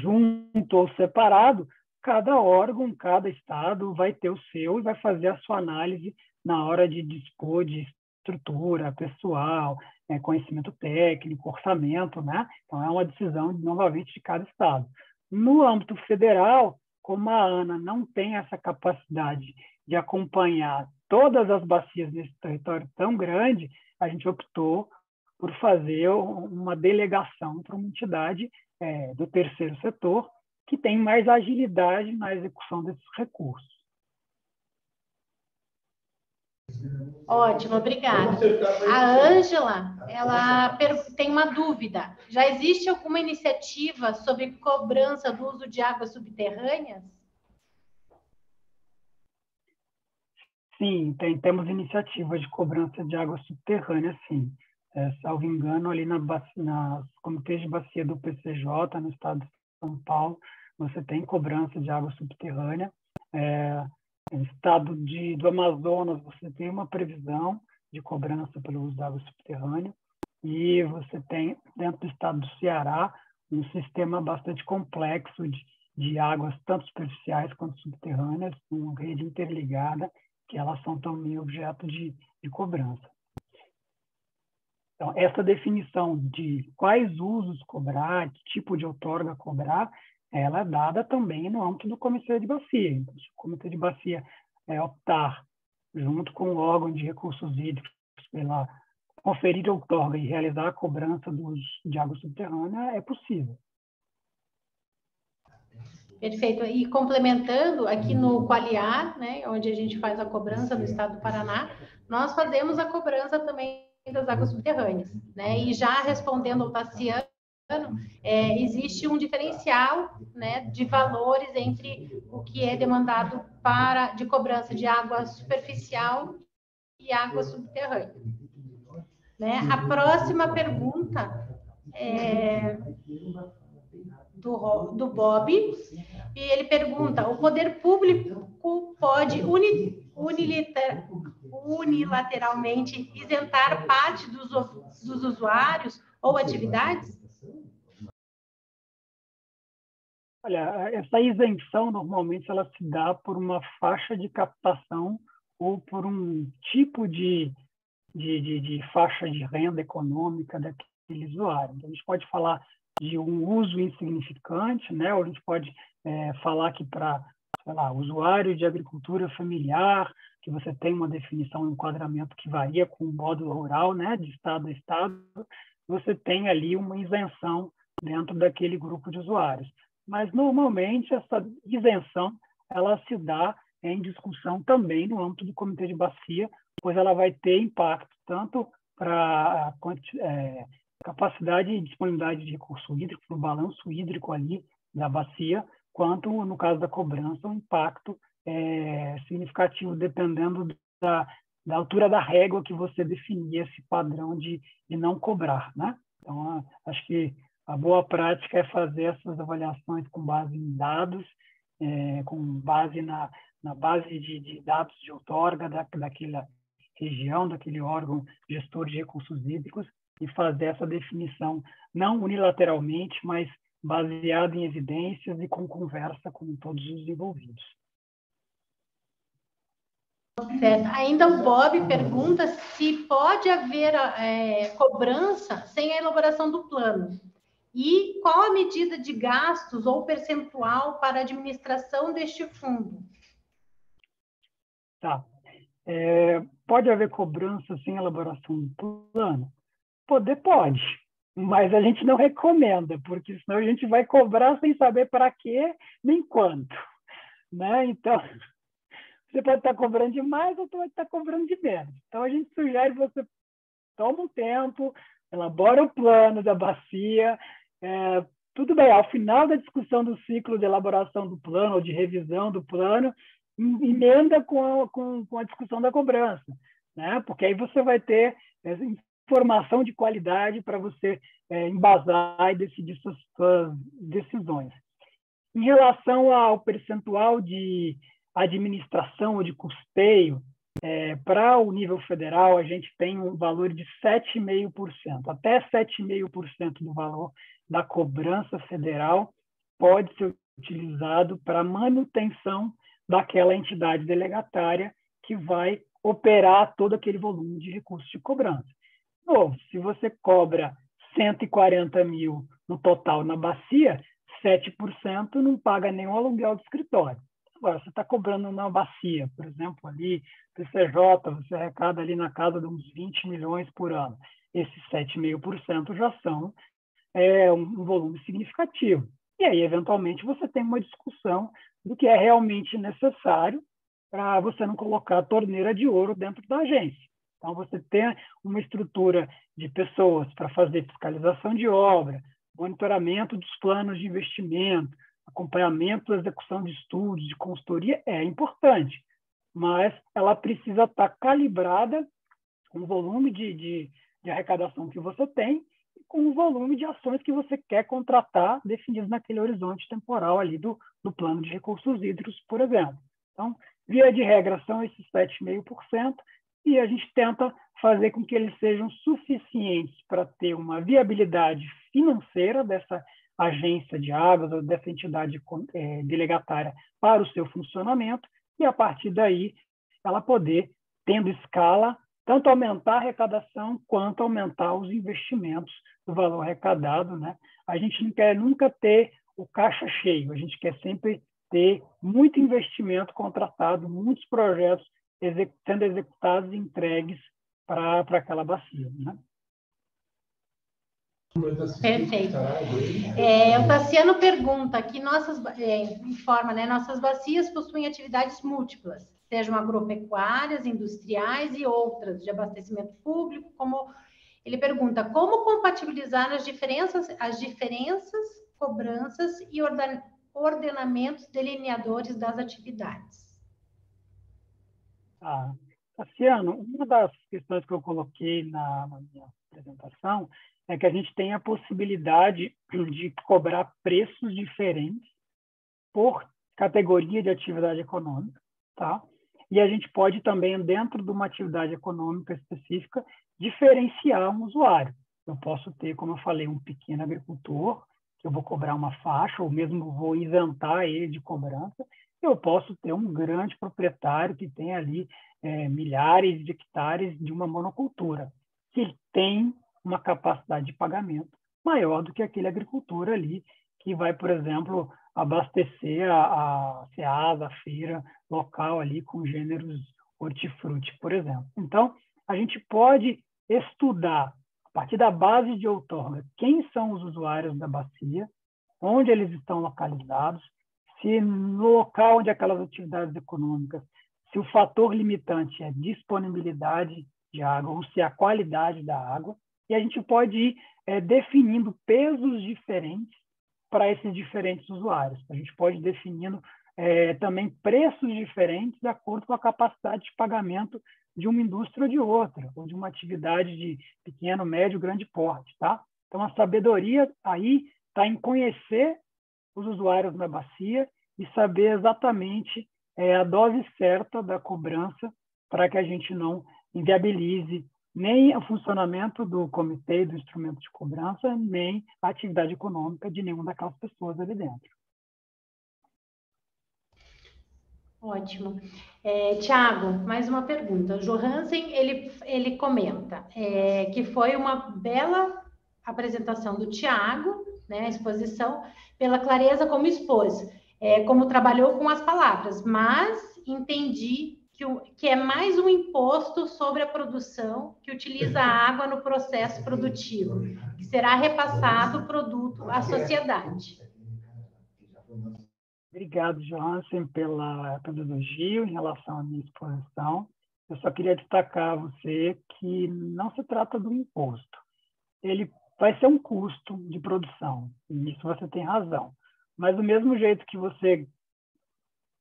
junto ou separado, cada órgão, cada Estado vai ter o seu e vai fazer a sua análise na hora de dispor de estrutura, pessoal, conhecimento técnico, orçamento, né? Então, é uma decisão, novamente, de cada Estado. No âmbito federal, como a ANA não tem essa capacidade de acompanhar todas as bacias nesse território tão grande, a gente optou por fazer uma delegação para uma entidade do terceiro setor que tem mais agilidade na execução desses recursos. Ótimo, obrigada. A Ângela, ela tem uma dúvida. Já existe alguma iniciativa sobre cobrança do uso de águas subterrâneas? Sim, temos iniciativas de cobrança de água subterrânea, sim. Salvo engano, ali nas comitês de bacia do PCJ, no estado de São Paulo, você tem cobrança de água subterrânea. No estado do Amazonas, você tem uma previsão de cobrança pelo uso da água subterrânea. E você tem, dentro do estado do Ceará, um sistema bastante complexo de águas, tanto superficiais quanto subterrâneas, uma rede interligada, que elas são também objeto de cobrança. Então, essa definição de quais usos cobrar, que tipo de outorga cobrar, ela é dada também no âmbito do Comitê de Bacia. Então, se o Comitê de Bacia optar, junto com o órgão de recursos hídricos, pela conferir a outorga e realizar a cobrança de água subterrânea, é possível. Perfeito. E complementando, aqui no Qualiar, né, onde a gente faz a cobrança no estado do Paraná, nós fazemos a cobrança também das águas subterrâneas, né? E já respondendo ao Tassiano, existe um diferencial, né, de valores entre o que é demandado de cobrança de água superficial e água subterrânea. Né? A próxima pergunta é do Bob, e ele pergunta: o poder público pode unilateralmente isentar parte dos usuários ou atividades? Olha, essa isenção, normalmente, ela se dá por uma faixa de captação ou por um tipo de faixa de renda econômica daquele usuário. Então, a gente pode falar de um uso insignificante, né? Ou a gente pode falar que para, sei lá, usuário de agricultura familiar, que você tem uma definição, um enquadramento que varia com o módulo rural, né? De estado a estado, você tem ali uma isenção dentro daquele grupo de usuários. Mas, normalmente, essa isenção ela se dá em discussão também no âmbito do Comitê de Bacia, pois ela vai ter impacto tanto para a capacidade e disponibilidade de recurso hídrico, para o balanço hídrico ali da bacia, quanto, no caso da cobrança, um impacto significativo, dependendo da altura da régua que você definir esse padrão de não cobrar, né? Então, acho que a boa prática é fazer essas avaliações com base em dados, com base na base de dados de outorga daquela região, daquele órgão gestor de recursos hídricos, e fazer essa definição não unilateralmente, mas baseada em evidências e com conversa com todos os envolvidos. Certo. Ainda o Bob pergunta se pode haver cobrança sem a elaboração do plano. E qual a medida de gastos ou percentual para a administração deste fundo? Tá. Pode haver cobrança sem elaboração do plano? Pode, mas a gente não recomenda, porque senão a gente vai cobrar sem saber para quê nem quanto, né? Então, você pode estar cobrando demais ou pode estar cobrando de menos. Então, a gente sugere que você tome um tempo, elabora o plano da bacia. Tudo bem, ao final da discussão do ciclo de elaboração do plano ou de revisão do plano, emenda com a discussão da cobrança, né? Porque aí você vai ter informação de qualidade para você embasar e decidir suas decisões. Em relação ao percentual de administração ou de custeio, para o nível federal, a gente tem um valor de 7,5%. Até 7,5% do valor da cobrança federal pode ser utilizado para manutenção daquela entidade delegatária que vai operar todo aquele volume de recursos de cobrança. Novo, se você cobra 140 mil no total na bacia, 7% não paga nenhum aluguel do escritório. Agora, você está cobrando na bacia, por exemplo, ali, PCJ, você arrecada ali na casa de uns 20 milhões por ano. Esses 7,5% já são um volume significativo. E aí, eventualmente, você tem uma discussão do que é realmente necessário para você não colocar a torneira de ouro dentro da agência. Então, você tem uma estrutura de pessoas para fazer fiscalização de obra, monitoramento dos planos de investimento, acompanhamento da execução de estudos, de consultoria, é importante, mas ela precisa estar calibrada com o volume de arrecadação que você tem e com o volume de ações que você quer contratar definidos naquele horizonte temporal ali do plano de recursos hídricos, por exemplo. Então, via de regra, são esses 7,5%, e a gente tenta fazer com que eles sejam suficientes para ter uma viabilidade financeira dessa agência de águas ou dessa entidade delegatária para o seu funcionamento, e, a partir daí, ela poder, tendo escala, tanto aumentar a arrecadação quanto aumentar os investimentos do valor arrecadado, né? A gente não quer nunca ter o caixa cheio, a gente quer sempre ter muito investimento contratado, muitos projetos sendo executados e entregues para aquela bacia, né? Perfeito. O Tassiano pergunta que informa, né, nossas bacias possuem atividades múltiplas, sejam agropecuárias, industriais e outras de abastecimento público, como ele pergunta, como compatibilizar as diferenças, cobranças e ordenamentos delineadores das atividades? Tassiano, uma das questões que eu coloquei na minha apresentação é que a gente tem a possibilidade de cobrar preços diferentes por categoria de atividade econômica, tá? E a gente pode também, dentro de uma atividade econômica específica, diferenciar um usuário. Eu posso ter, como eu falei, um pequeno agricultor, que eu vou cobrar uma faixa, ou mesmo vou isentar ele de cobrança. Eu posso ter um grande proprietário que tem ali milhares de hectares de uma monocultura, que tem uma capacidade de pagamento maior do que aquele agricultor ali, que vai, por exemplo, abastecer a Ceasa, a feira local ali com gêneros hortifruti, por exemplo. Então, a gente pode estudar, a partir da base de outorga, quem são os usuários da bacia, onde eles estão localizados, se no local onde aquelas atividades econômicas, se o fator limitante é disponibilidade de água ou se é a qualidade da água, e a gente pode ir definindo pesos diferentes para esses diferentes usuários. A gente pode ir definindo também preços diferentes de acordo com a capacidade de pagamento de uma indústria ou de outra, ou de uma atividade de pequeno, médio, grande porte, tá? Então, a sabedoria aí está em conhecer os usuários na bacia e saber exatamente a dose certa da cobrança para que a gente não inviabilize nem o funcionamento do comitê e do instrumento de cobrança, nem a atividade econômica de nenhuma daquelas pessoas ali dentro. Ótimo. Tiago, mais uma pergunta. O Johansen, ele comenta que foi uma bela apresentação do Tiago, né, a exposição, pela clareza como expôs, como trabalhou com as palavras, mas entendi que é mais um imposto sobre a produção que utiliza a água no processo produtivo, que será repassado o produto à sociedade. Obrigado, Johansen, pelo elogio em relação à minha exposição. Eu só queria destacar a você que não se trata de um imposto. Ele vai ser um custo de produção, e isso você tem razão. Mas do mesmo jeito que você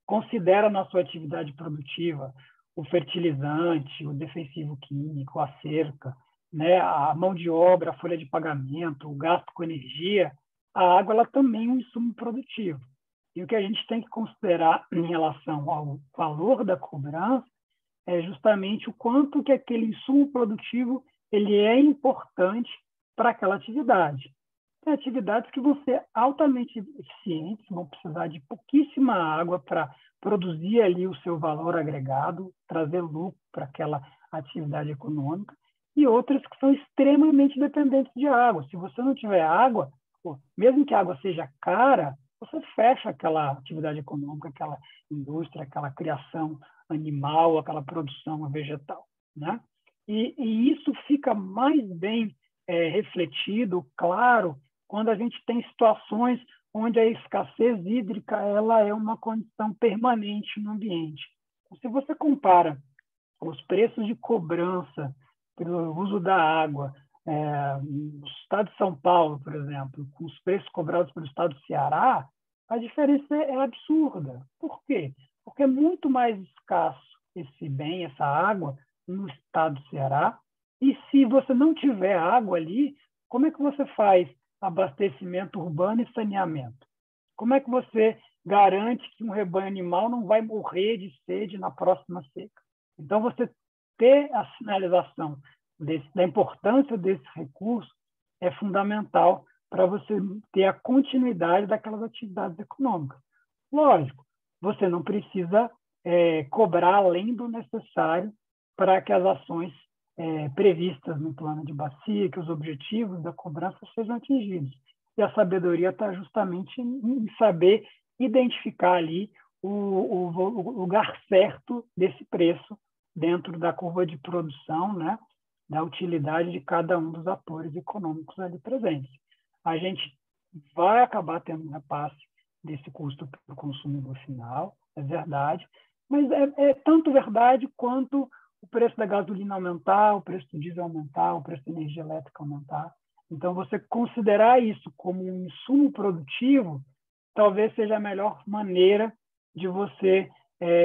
considera na sua atividade produtiva o fertilizante, o defensivo químico, a cerca, né, a mão de obra, a folha de pagamento, o gasto com energia, a água ela também é um insumo produtivo. E o que a gente tem que considerar em relação ao valor da cobrança é justamente o quanto que aquele insumo produtivo ele é importante para aquela atividade. Tem atividades que vão ser altamente eficientes, vão precisar de pouquíssima água para produzir ali o seu valor agregado, trazer lucro para aquela atividade econômica, e outras que são extremamente dependentes de água. Se você não tiver água, mesmo que a água seja cara, você fecha aquela atividade econômica, aquela indústria, aquela criação animal, aquela produção vegetal, né? E isso fica mais bem refletido, claro, quando a gente tem situações onde a escassez hídrica ela é uma condição permanente no ambiente. Então, se você compara os preços de cobrança pelo uso da água no estado de São Paulo, por exemplo, com os preços cobrados pelo estado do Ceará, a diferença é absurda. Por quê? Porque é muito mais escasso esse bem, essa água, no estado do Ceará. E se você não tiver água ali, como é que você faz abastecimento urbano e saneamento? Como é que você garante que um rebanho animal não vai morrer de sede na próxima seca? Então, você ter a sinalização da importância desse recurso é fundamental para você ter a continuidade daquelas atividades econômicas. Lógico, você não precisa cobrar além do necessário para que as ações previstas no plano de bacia, que os objetivos da cobrança sejam atingidos. E a sabedoria está justamente em saber identificar ali o lugar certo desse preço dentro da curva de produção, né, da utilidade de cada um dos atores econômicos ali presentes. A gente vai acabar tendo um repasse desse custo para o consumidor final, é verdade, mas é tanto verdade quanto o preço da gasolina aumentar, o preço do diesel aumentar, o preço da energia elétrica aumentar. Então, você considerar isso como um insumo produtivo talvez seja a melhor maneira de você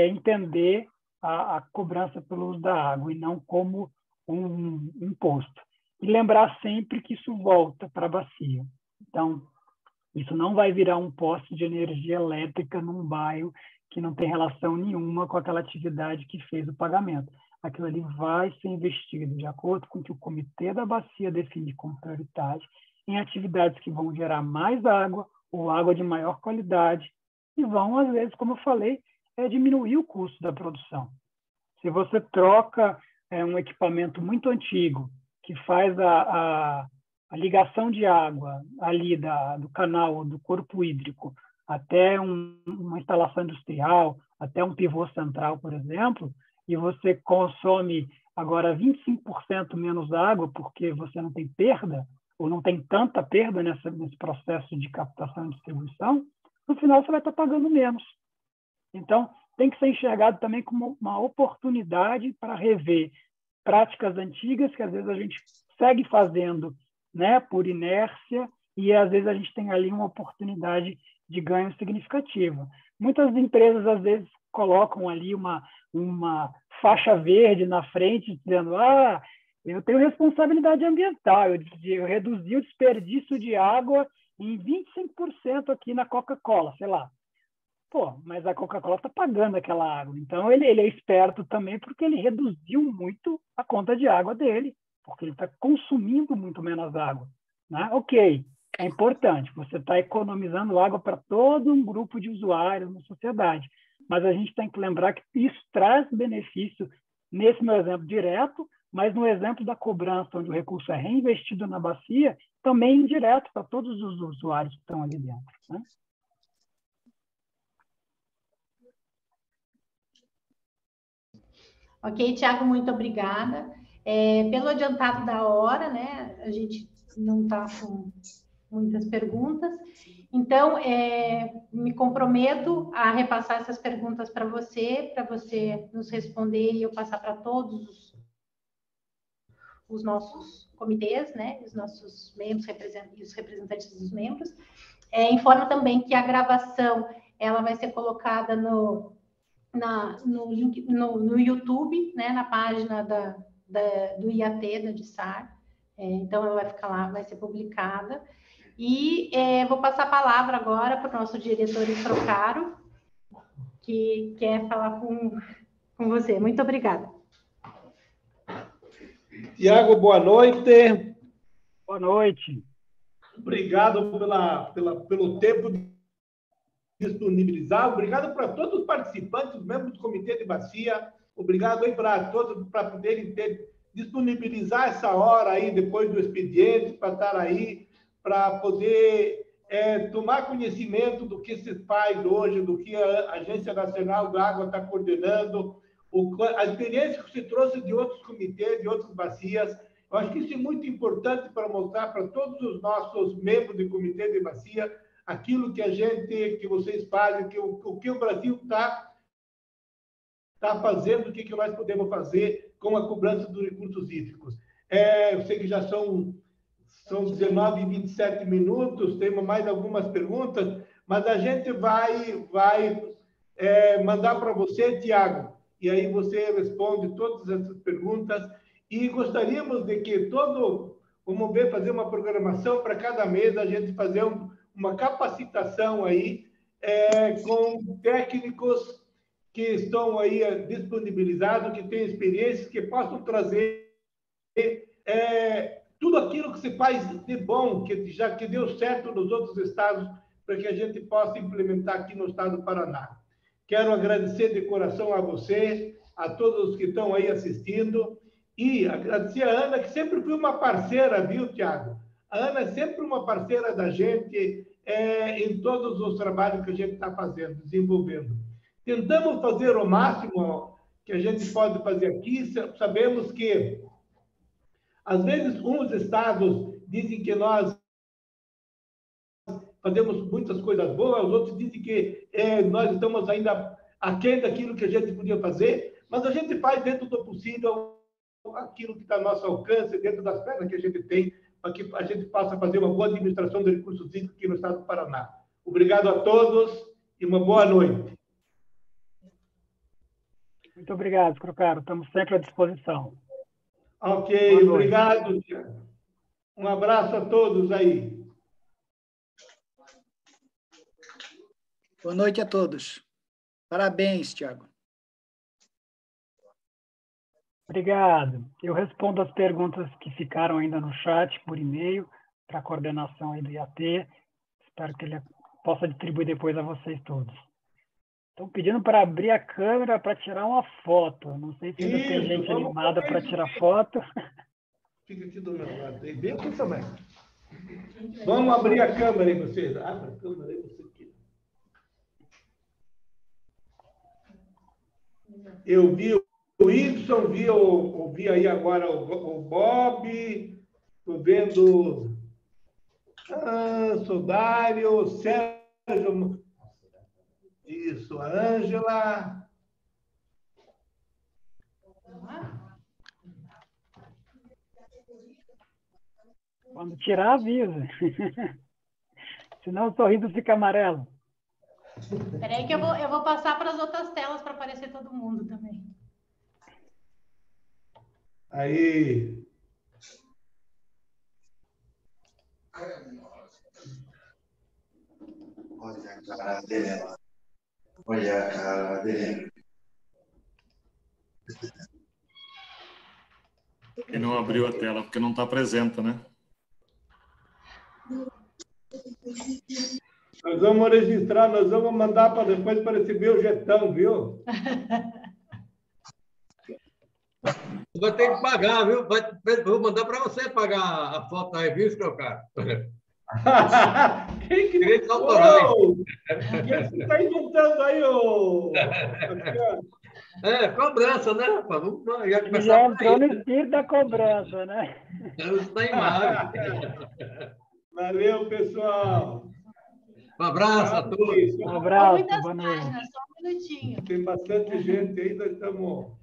entender a cobrança pelo uso da água e não como um imposto. E lembrar sempre que isso volta para a bacia. Então, isso não vai virar um poste de energia elétrica num bairro que não tem relação nenhuma com aquela atividade que fez o pagamento. Aquilo ali vai ser investido de acordo com o que o comitê da bacia define como prioridade em atividades que vão gerar mais água ou água de maior qualidade e vão, às vezes, como eu falei, diminuir o custo da produção. Se você troca um equipamento muito antigo que faz a ligação de água ali do canal, do corpo hídrico, até uma instalação industrial, até um pivô central, por exemplo, e você consome agora 25% menos água porque você não tem perda, ou não tem tanta perda nesse processo de captação e distribuição, no final você vai estar pagando menos. Então, tem que ser enxergado também como uma oportunidade para rever práticas antigas que às vezes a gente segue fazendo, né, por inércia, e às vezes a gente tem ali uma oportunidade de ganho significativo. Muitas empresas às vezes colocam ali uma faixa verde na frente, dizendo: eu tenho responsabilidade ambiental, eu reduzi o desperdício de água em 25% aqui na Coca-Cola, sei lá. Pô, mas a Coca-Cola está pagando aquela água. Então, ele é esperto também porque ele reduziu muito a conta de água dele, porque ele está consumindo muito menos água, né? Ok, é importante, você está economizando água para todo um grupo de usuários na sociedade, mas a gente tem que lembrar que isso traz benefício nesse meu exemplo direto, mas no exemplo da cobrança, onde o recurso é reinvestido na bacia, também indireto para todos os usuários que estão ali dentro, né? Ok, Tiago, muito obrigada. Pelo adiantado da hora, né, a gente não está com muitas perguntas, então me comprometo a repassar essas perguntas para você nos responder e eu passar para todos os nossos comitês, né, os nossos membros e os representantes dos membros. Informo também que a gravação ela vai ser colocada no link, no YouTube, né, na página do IAT, da DISAR. Então, ela vai ficar lá, vai ser publicada. E vou passar a palavra agora para o nosso diretor Procaro, que quer falar com você. Muito obrigada. Tiago, boa noite. Boa noite. Obrigado pelo tempo disponibilizado. Obrigado para todos os participantes, membros do Comitê de Bacia. Obrigado aí para todos, para poderem disponibilizar essa hora aí, depois do expediente, para estar aí, para poder tomar conhecimento do que se faz hoje, do que a Agência Nacional da Água está coordenando, a experiência que se trouxe de outros comitês, de outras bacias. Eu acho que isso é muito importante para mostrar para todos os nossos membros do Comitê de Bacia aquilo que vocês fazem, o que o Brasil está fazendo, o que nós podemos fazer com a cobrança dos recursos hídricos. Eu sei que já são 19h27 minutos, temos mais algumas perguntas, mas a gente vai mandar para você, Tiago, e aí você responde todas essas perguntas. E gostaríamos de que vamos ver, fazer uma programação para cada mês, a gente fazer uma capacitação aí com técnicos que estão aí disponibilizados, que têm experiências, que possam trazer tudo aquilo que se faz de bom, que deu certo nos outros estados, para que a gente possa implementar aqui no estado do Paraná. Quero agradecer de coração a você, a todos os que estão aí assistindo, e agradecer a Ana, que sempre foi uma parceira, viu, Tiago? A Ana é sempre uma parceira da gente em todos os trabalhos que a gente está fazendo, desenvolvendo. Tentamos fazer o máximo que a gente pode fazer aqui. Sabemos que, às vezes, uns estados dizem que nós fazemos muitas coisas boas, os outros dizem que nós estamos ainda aquém daquilo que a gente podia fazer, mas a gente faz dentro do possível aquilo que está ao nosso alcance, dentro das pernas que a gente tem, para que a gente possa fazer uma boa administração de recursos hídricos aqui no estado do Paraná. Obrigado a todos e uma boa noite. Muito obrigado, Procaro. Estamos sempre à disposição. Ok, obrigado, Tiago. Um abraço a todos aí. Boa noite a todos. Parabéns, Tiago. Obrigado. Eu respondo as perguntas que ficaram ainda no chat, por e-mail, para a coordenação aí do IAT. Espero que ele possa distribuir depois a vocês todos. Estão pedindo para abrir a câmera para tirar uma foto. Não sei se ainda tem gente animada para tirar foto. Fica aqui do meu lado. Vem aqui também. Vamos abrir a câmera aí, vocês. Abre a câmera aí, você aqui. Eu vi o Y, vi aí agora o Bob, estou vendo Sodário, Sérgio, isso, a Ângela. Quando tirar, avisa. Senão o sorriso fica amarelo. Espera aí que eu vou passar para as outras telas para aparecer todo mundo também. Aí. Olha a cara dela. Olha a cara dele. E não abriu a tela, porque não está presente, né? Nós vamos registrar, nós vamos mandar para depois para receber o jetão, viu? Vai ter que pagar, viu? Vou mandar para você pagar a foto aí, viu, seu cara? Quem que... Direitos autorais. O que você está inventando aí, ô? Cobrança, né, rapaz? Ele já entrou no espírito da cobrança, né? Está em imagem. Valeu, pessoal. Um abraço a todos. Um abraço, muitas boa noite. páginas, só um minutinho. Tem bastante gente aí, nós estamos...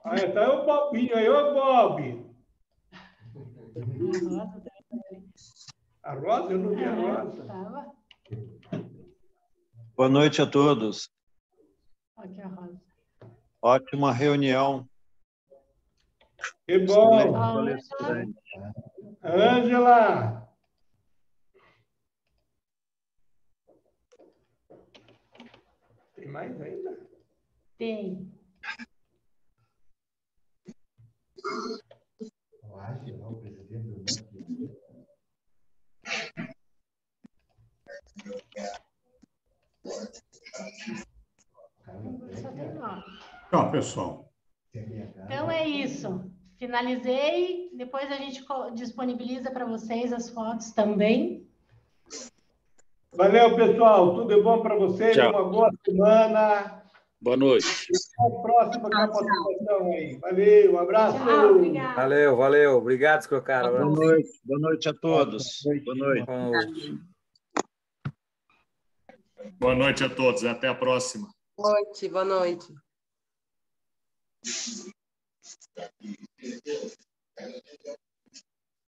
Aí tá o Bobinho aí, ô Bob. A Rosa? Eu não vi a Rosa. Boa noite a todos. Aqui a Rosa. Ótima reunião. Que bom. Palestrante. Ângela. Tem mais ainda? Tem. Só tem 9. Tchau, pessoal. Então é isso. Finalizei. Depois a gente disponibiliza para vocês as fotos também. Valeu, pessoal. Tudo de bom para vocês. Tchau. Uma boa semana. Boa noite. Até a próxima capacitação aí. Valeu, um abraço. Tchau, obrigada. Valeu, valeu. Obrigado, seu cara. Boa noite a todos. Boa noite. Boa noite a todos. Até a próxima. Boa noite.